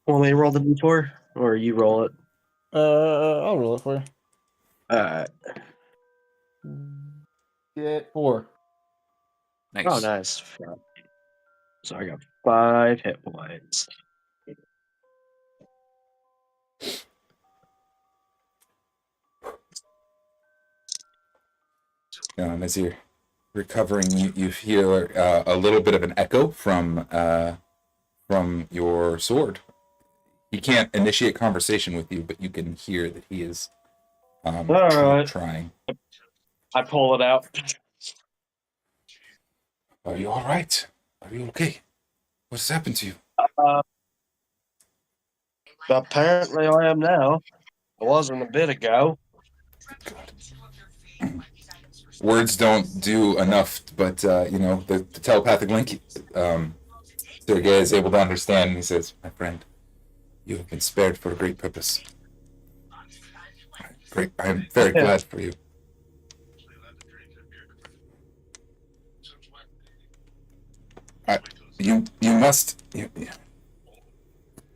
me to roll the d4? Or you roll it? I'll roll it for you. Alright. Get 4. Nice. Oh, nice. So I got 5 hit points. As you're recovering, you feel a little bit of an echo from your sword. He can't initiate conversation with you, but you can hear that he is Alright. trying. I pull it out. Are you all right? Are you okay? What's happened to you? Apparently I am now. I wasn't a bit ago. God. Words don't do enough, but you know, the telepathic link, Sergei is able to understand, and he says, "My friend, you have been spared for a great purpose. Great, I am very glad for you." You must.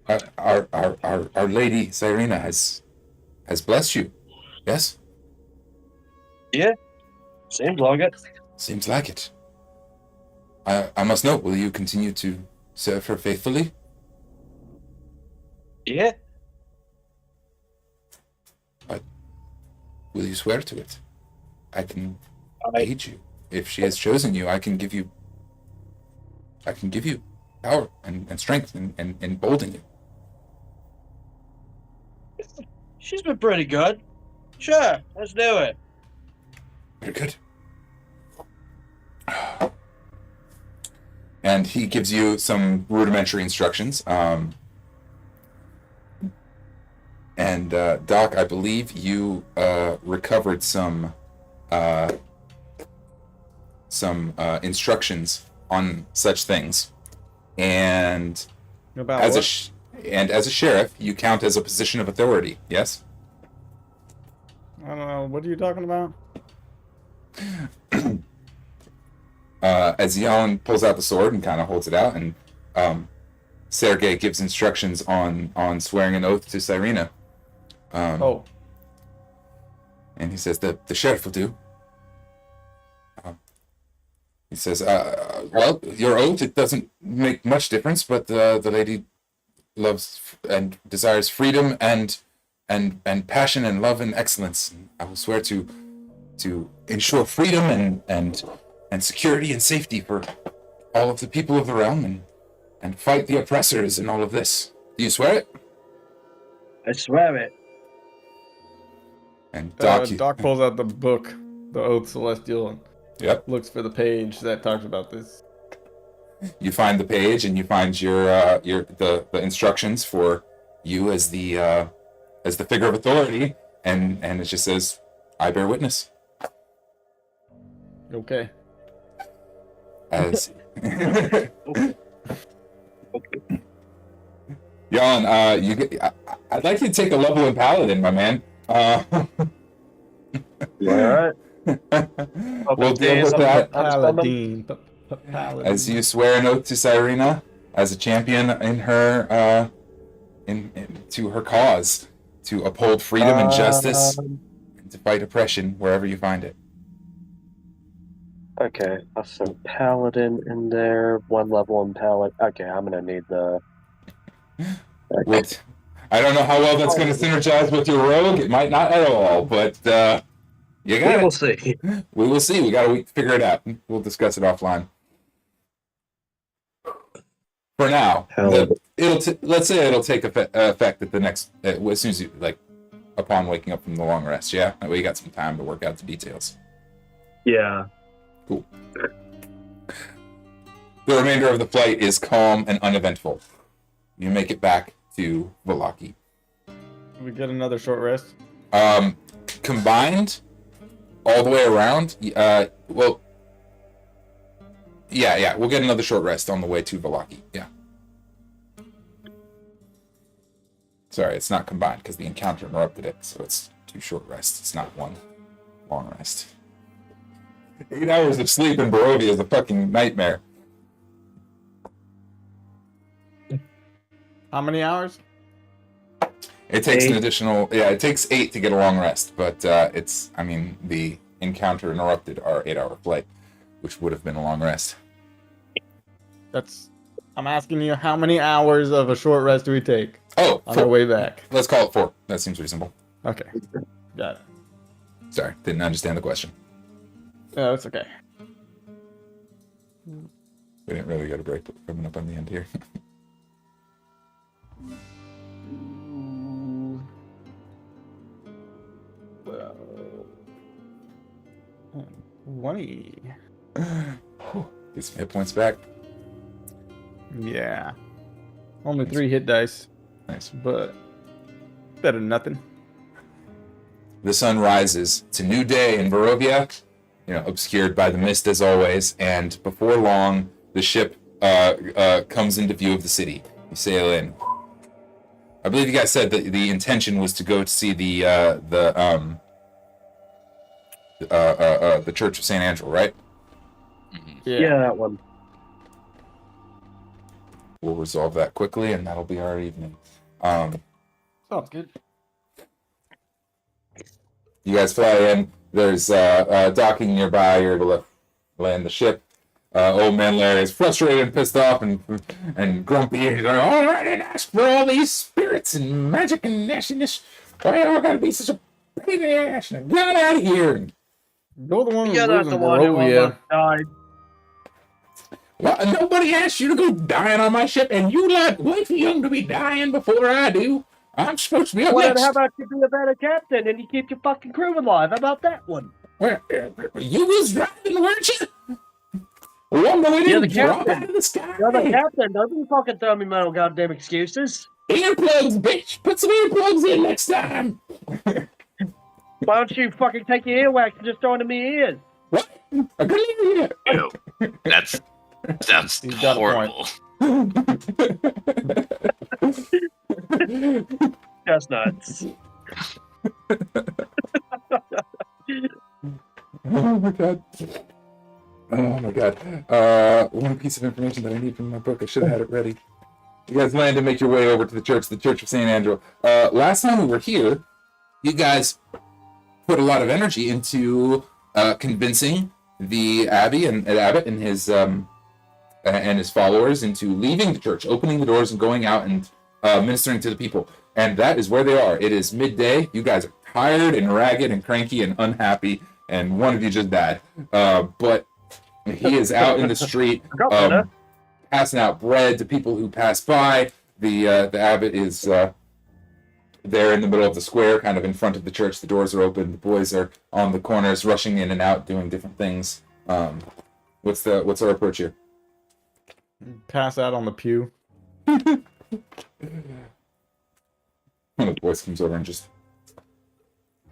Our Lady Cyrena has blessed you. Yes. Yeah. Seems like it. Seems like it. I must know, will you continue to serve her faithfully? Yeah. Will you swear to it? I can aid you. If she has chosen you, I can give you power and strength and embolden you. She's been pretty good. Sure, let's do it. Very good. And he gives you some rudimentary instructions. And Doc, I believe you recovered some instructions on such things. And About as what? as a sheriff, you count as a position of authority. Yes. I don't know. What are you talking about? As Jalin pulls out the sword and kind of holds it out, and Sergei gives instructions on swearing an oath to Cyrena. Oh. And he says the sheriff will do. He says, well, your oath, it doesn't make much difference, but the lady loves and desires freedom and passion and love and excellence. And I will swear to ensure freedom and security and safety for all of the people of the realm and fight the oppressors and all of this. Do you swear it? I swear it. And Doc, Doc pulls out the book, the Oath Celestial, and yep. looks for the page that talks about this. You find the page and you find the instructions for you as the figure of authority, and it just says, "I bear witness." Okay. As Okay. Jan, I'd like you to take a level in Paladin, my man. You alright? We'll deal with that Paladin. as you swear an oath to Cyrena as a champion in her to her cause, to uphold freedom and justice, and to fight oppression wherever you find it. Okay, I'll send Paladin in there. 1 level in Paladin. Okay, I'm gonna need the. I don't know how well that's going to synergize with your rogue. It might not at all, but you got it. We'll see. We will see. We got to figure it out. We'll discuss it offline. For now, let's say it'll take effect at the next as soon as you upon waking up from the long rest. Yeah, that way you got some time to work out the details. Yeah. Cool. The remainder of the flight is calm and uneventful. You make it back to Vallaki. We get another short rest. Combined, all the way around. Yeah, we'll get another short rest on the way to Vallaki. Yeah. Sorry, it's not combined because the encounter interrupted it, so it's 2 short rests. It's not 1 long rest. 8 hours of sleep in Barovia is a fucking nightmare. How many hours? It takes 8. an additional. Yeah, it takes 8 to get a long rest, but the encounter interrupted our 8-hour flight, which would have been a long rest. I'm asking you, how many hours of a short rest do we take? Oh, on our way back. Let's call it 4. That seems reasonable. Okay. Got it. Sorry, didn't understand the question. No, it's okay. We didn't really get a break coming up on the end here. Well, 20. Get some hit points back. Yeah. Only 3 hit dice, Nice. but better than nothing. The sun rises. It's a new day in Barovia, obscured by the mist as always, and before long, the ship comes into view of the city. You sail in. I believe you guys said that the intention was to go to see the Church of St. Angel, right? Yeah, that one. We'll resolve that quickly, and that'll be our evening. Sounds good. You guys fly in. There's docking nearby. You're able to land the ship. Old man Larry is frustrated and pissed off and grumpy. He's like, "All right, and ask for all these spirits and magic and nastiness. Why y'all gotta be such a pain in the ass? And get out of here!" You're the one who You're lives not in the one who Barovia. almost died. Well, nobody asked you to go dying on my ship, and you lot way too young to be dying before I do. I'm supposed to be up Well, next. how about you be a better captain and you keep your fucking crew alive? How about that one? Well, you was driving, weren't you? One that we You're the didn't drop captain. out of the sky. You're the captain. Don't fucking tell me my goddamn excuses. Earplugs, bitch. Put some earplugs in next time. Why don't you fucking take your earwax and just throw it in my ears? What? I couldn't hear Ew. That sounds He's got a point. horrible. Chestnuts. Oh my god. Oh my god. One piece of information that I need from my book. I should have had it ready. You guys land and make your way over to the Church of St. Andrew. Last time we were here, you guys put a lot of energy into convincing the abbot and his followers into leaving the church, opening the doors and going out and ministering to the people. And that is where they are. It is midday. You guys are tired and ragged and cranky and unhappy, and one of you just died. But he is out in the street passing out bread to people who pass by. The abbot is there in the middle of the square, kind of in front of the church. The doors are open. The boys are on the corners, rushing in and out, doing different things. What's our approach here? Pass out on the pew. One of the boys comes over and just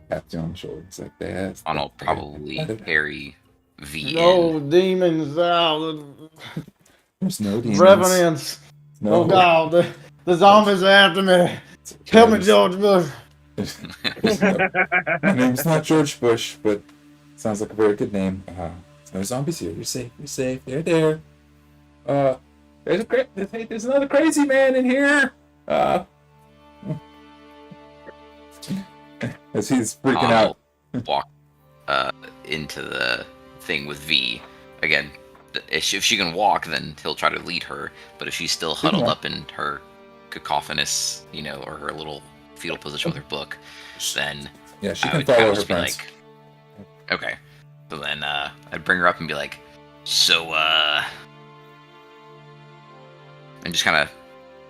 taps you on the shoulder. It's like, "That's I'll probably carry V No in. demons out. There's no demons. Revenants. No. Oh God, the zombies are after me. Help me, George Bush. My name's not George Bush, but sounds like a very good name. There's no zombies here. You're safe. You're safe. They're there. There's another crazy man in here. As he's freaking out. Walk into the thing with V. Again, if she can walk, then he'll try to lead her. But if she's still huddled up in her cacophonous, or her little fetal position with her book, then Yeah, she I can would follow kinda her just be friends. like, okay. So then I'd bring her up and be like, so and just kind of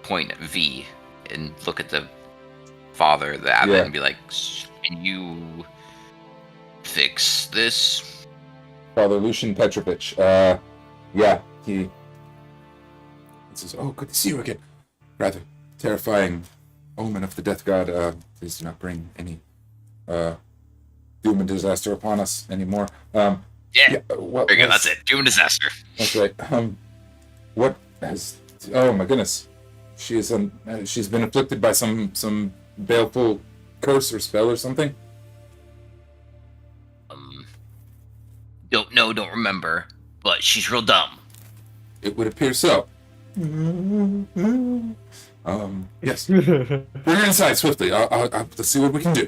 point at V and look at the father, the abbot, Yeah. and be like, can you fix this? Father Lucian Petrovich. Yeah, he says, "Oh, good to see you again. Rather terrifying omen of the death god. Please do not bring any doom and disaster upon us anymore." Yeah, What there you go, was- that's it. Doom and disaster. That's right. What has? Oh my goodness, she's been afflicted by some baleful curse or spell or something. Don't know, don't remember, but she's real dumb. It would appear so. Yes. Bring her inside swiftly. Let's see what we can do.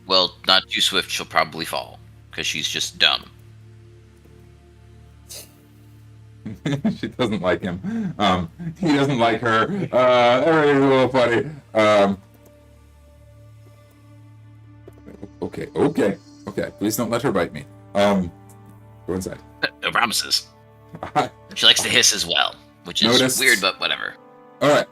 Well, not too swift, she'll probably fall, because she's just dumb. She doesn't like him. He doesn't like her. Everybody's a little funny. Okay. Please don't let her bite me. Go inside. No promises. She likes to hiss as well, which is Noticed. weird, but whatever. All right.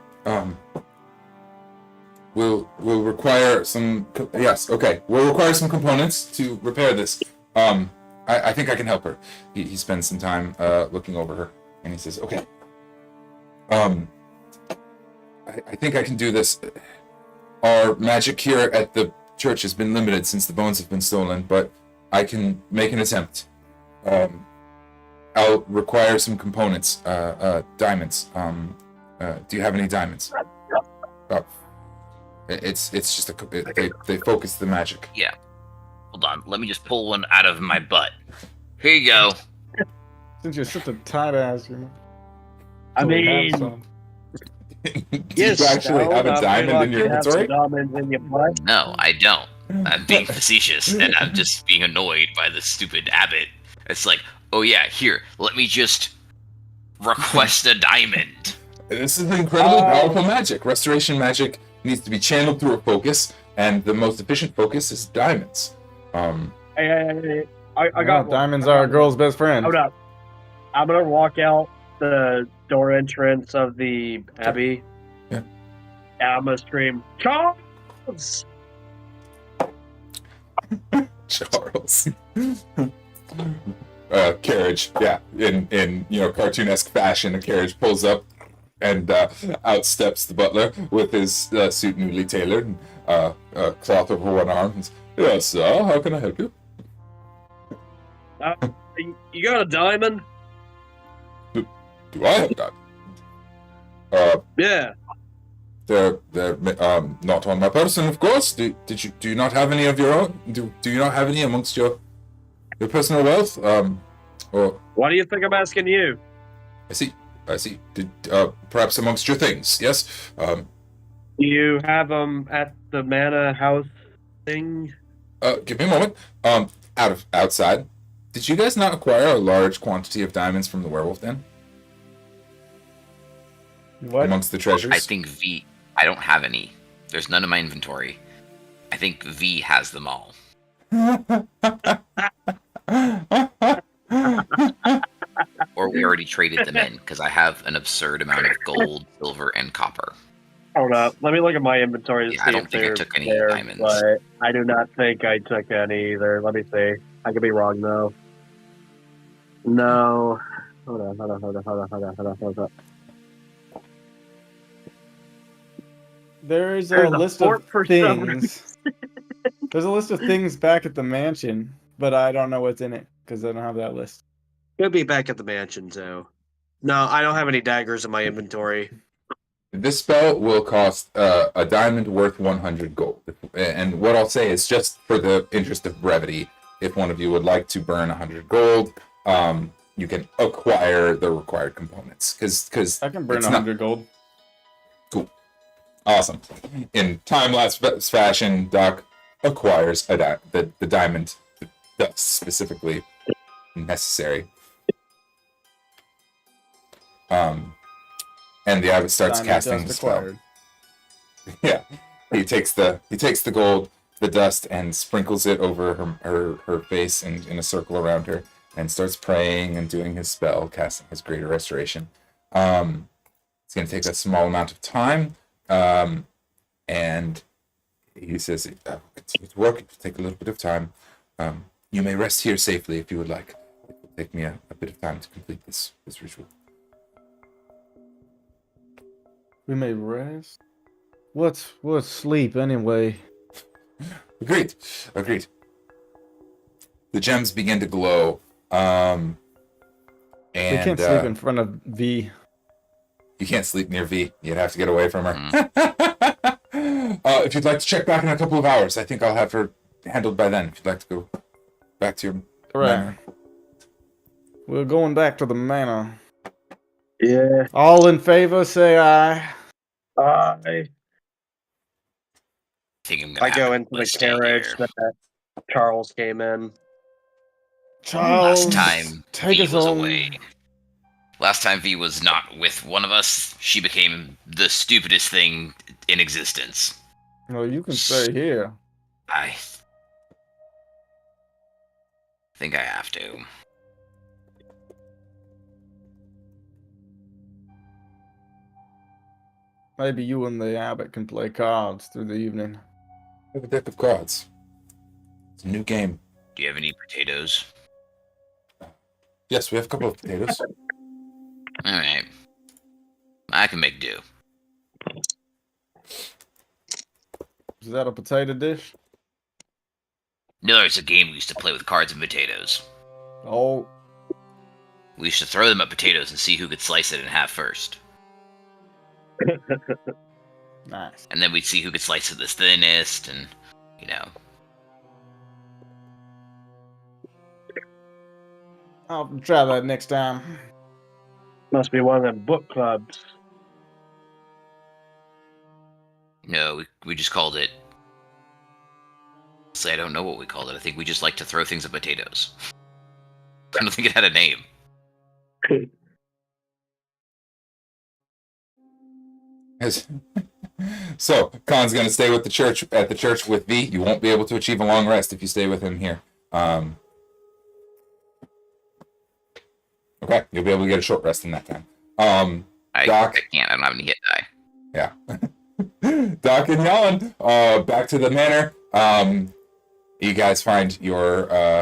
We'll require some. Yes. Okay. We'll require some components to repair this. I think I can help her. He spends some time looking over her, and he says, "Okay. I think I can do this. Our magic here at the church has been limited since the bones have been stolen, but I can make an attempt. I'll require some components, diamonds. Do you have any diamonds?" It's just they focus the magic. Yeah. Hold on, let me just pull one out of my butt. Here you go. Since you're such a tight ass, I mean, Do you actually have a diamond in your inventory? Diamonds in your butt. No, I don't. I'm being facetious, and I'm just being annoyed by the stupid abbot. It's like, oh yeah, here, let me just request a diamond. This is incredibly powerful magic. Restoration magic needs to be channeled through a focus, and the most efficient focus is diamonds. Hey, I got one. diamonds are a girl's best friend. Hold up. I'm gonna walk out the door entrance of the abbey. Yeah. And I'm gonna scream, Charles! Charles. carriage. Yeah, in cartoonesque fashion, a carriage pulls up, and out steps the butler with his suit newly tailored, and cloth over one arm. And, yes, sir. How can I help you? You got a diamond? Do I have that? Yeah. They're not on my person, of course. Do you not have any of your own? Do you not have any amongst your personal wealth? Or Why do you think I'm asking you? I see. Perhaps amongst your things, yes. Do you have them at the manor house thing? Give me a moment. Outside. Did you guys not acquire a large quantity of diamonds from the werewolf den? What? Amongst the treasures? I think V. I don't have any. There's none in my inventory. I think V has them all. Or we already traded them in, because I have an absurd amount of gold, silver, and copper. Hold up. Let me look at my inventory to Yeah, see I don't if think I they're took any there, diamonds. but I do not think I took any either. Let me see. I could be wrong, though. No. Hold on. There's a There's a list fort of for some things. There's a list of things back at the mansion, but I don't know what's in it because I don't have that list. Could be back at the mansion, too. No, I don't have any daggers in my inventory. This spell will cost a diamond worth 100 gold. And what I'll say is, just for the interest of brevity, if one of you would like to burn 100 gold, you can acquire the required components. Because I can burn 100 gold. Cool. Awesome. In time-lapse fashion, Doc acquires the diamond dust specifically necessary. And the abbot starts casting the spell. Yeah, he takes the gold, the dust, and sprinkles it over her face and in a circle around her, and starts praying and doing his spell, casting his greater restoration. It's going to take a small amount of time, and he says, "Continue to work. It'll take a little bit of time. You may rest here safely if you would like. It will take me a bit of time to complete this ritual." We may rest. What's sleep anyway? Agreed. The gems begin to glow. And We can't sleep in front of V. You can't sleep near V. You'd have to get away from her. If you'd like to check back in a couple of hours, I think I'll have her handled by then. If you'd like to go back to your manor. We're going back to the manor. Yeah. All in favor, say aye. I think I'm gonna go have into to the stay carriage here. that Charles came in. Charles, Last time take V us was home. away. Last time V was not with one of us, she became the stupidest thing in existence. Well, you can stay here. I think I have to. Maybe you and the abbot can play cards through the evening. We have a deck of cards. It's a new game. Do you have any potatoes? Yes, we have a couple of potatoes. Alright. I can make do. Is that a potato dish? No, it's a game we used to play with cards and potatoes. Oh, We used to throw them at potatoes and see who could slice it in half first. nice. And then we'd see who could slice it the thinnest, and, you know. I'll try that next time. Must be one of them book clubs. No, we just called it... I don't know what we called it. I think we just like to throw things at potatoes. I don't think it had a name. So, Kahn's going to stay with the church at the church with V. You won't be able to achieve a long rest if you stay with him here. Okay, you'll be able to get a short rest in that time. Doc, I can't. I don't have any hit die. Yeah. Doc and Jalin, back to the manor. You guys find your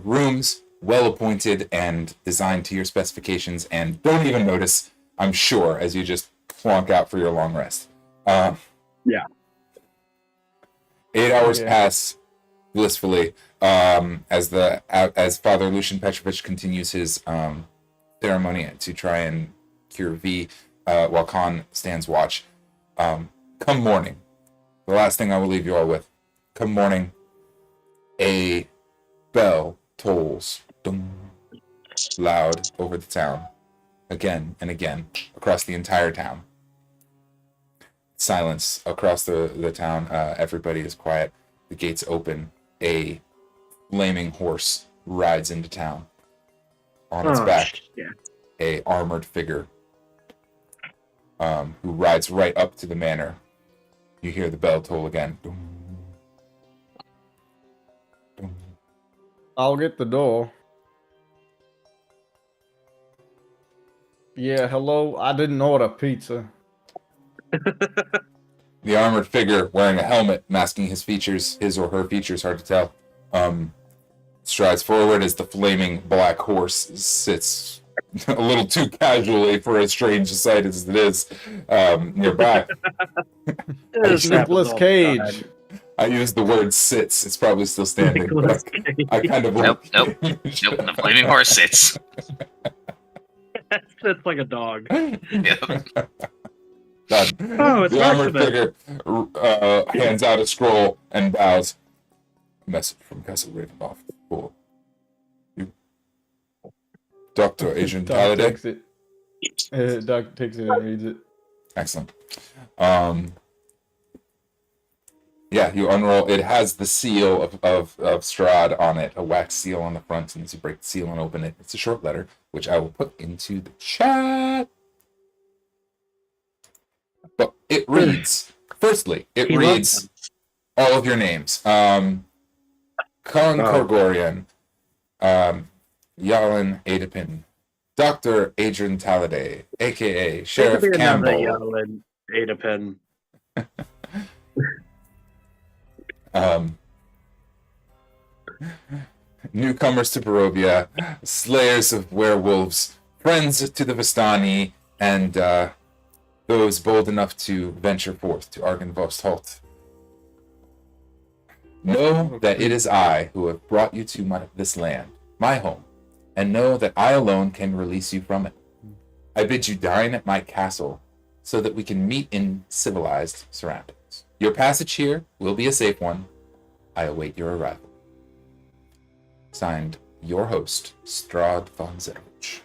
rooms. well appointed and designed to your specifications, and don't even notice, I'm sure, as you just plonk out for your long rest. Yeah. 8 hours pass blissfully as Father Lucian Petrovich continues his ceremony to try and cure V while Kahn stands watch. Come morning, the last thing I will leave you all with. Come morning, a bell tolls loud over the town, again and again, across the entire town. Silence across the town. Everybody is quiet. The gates open. A flaming horse rides into town. On its back, a armored figure who rides right up to the manor. You hear the bell toll again. I'll get the door. Yeah, hello. I didn't order pizza. The armored figure wearing a helmet, masking his features, his or her features, hard to tell, strides forward as the flaming black horse sits a little too casually for as strange a sight as it is nearby. Nicolas Cage. I used the word sits. It's probably still standing. But I kind of Nope. The flaming horse sits. It's like a dog. Yep. Done. Oh, it's the armored Archibald. figure hands out a scroll and bows. Message from Castle Ravenloft for you, Dr. Adren Doc Taliday. takes it. Doc takes it and reads it. Excellent. Yeah, you unroll. It has the seal of Strahd on it, a wax seal on the front, and as you break the seal and open it, it's a short letter, which I will put into the chat. But it reads, firstly, it reads all of your names. Kahn Kargorian, Jalin Aedipin, Dr. Adren Taliday, a.k.a. Sheriff Campbell. Jalin Aedipin. Newcomers to Barovia, slayers of werewolves, friends to the Vistani, and those bold enough to venture forth to Argynvost. Know that it is I who have brought you to this land, my home, and know that I alone can release you from it. I bid you dine at my castle so that we can meet in civilized surroundings. Your passage here will be a safe one. I await your arrival. Signed, your host, Strahd Von Zarovitch.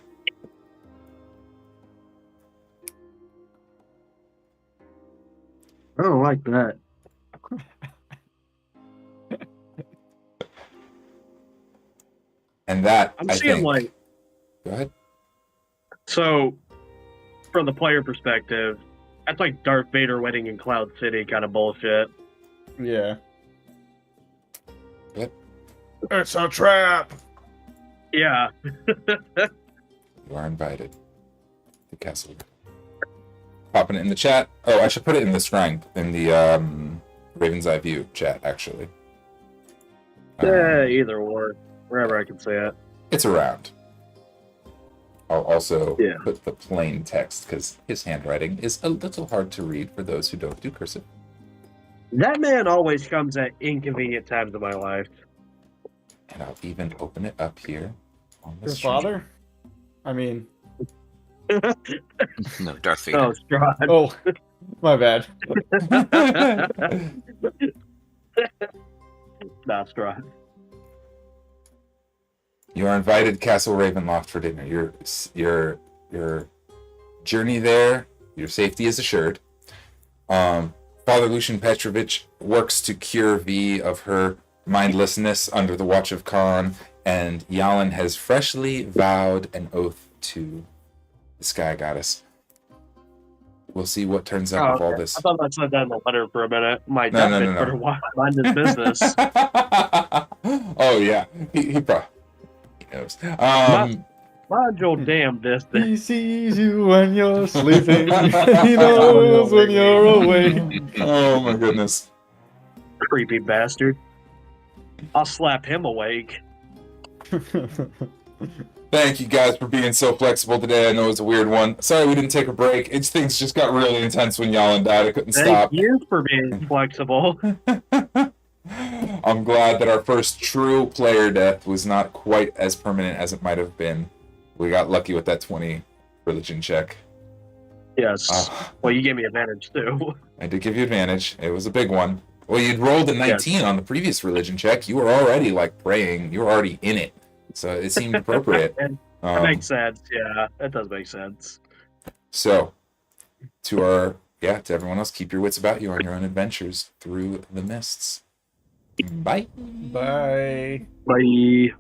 I don't like that. And that, I'm I seeing think... like... Go ahead. So, from the player perspective, that's like Darth Vader wedding in Cloud City kind of bullshit. Yeah. Yep. It's a trap. Yeah. You are invited to Castle. Popping it in the chat. Oh, I should put it in the Shrine, in the Raven's Eye View chat, actually. Yeah, either or. Wherever I can say it. It's around. I'll also Yeah. put the plain text, because his handwriting is a little hard to read for those who don't do cursive. That man always comes at inconvenient times of my life. And I'll even open it up here on the Your stream. father? I mean... No, Darth Vader. Oh, Strahd. Oh, my bad. Nah, Strahd. You are invited Castle Ravenloft for dinner. Your journey there, your safety is assured. Father Lucian Petrovich works to cure V of her mindlessness under the watch of Kahn, and Jalin has freshly vowed an oath to the Sky Goddess. We'll see what turns out of all this. I thought I said that in the letter for a minute. My No, no, deathbed no, no. better mind his business. Oh yeah, he probably knows. Mind your damn business. He sees you when you're sleeping. He knows when you're awake. Oh my goodness. Creepy bastard. I'll slap him awake. Thank you guys for being so flexible today. I know it was a weird one. Sorry we didn't take a break. Things just got really intense when Jalin died. I couldn't Thank stop. you for being flexible. I'm glad that our first true player death was not quite as permanent as it might have been. We got lucky with that 20 religion check. Yes. Well, you gave me advantage too. I did give you advantage. It was a big one. Well, you'd rolled a 19 on the previous religion check. You were already like praying. You were already in it. So it seemed appropriate. That makes sense. Yeah, that does make sense. So, to everyone else, keep your wits about you on your own adventures through the mists. Bye. Bye. Bye.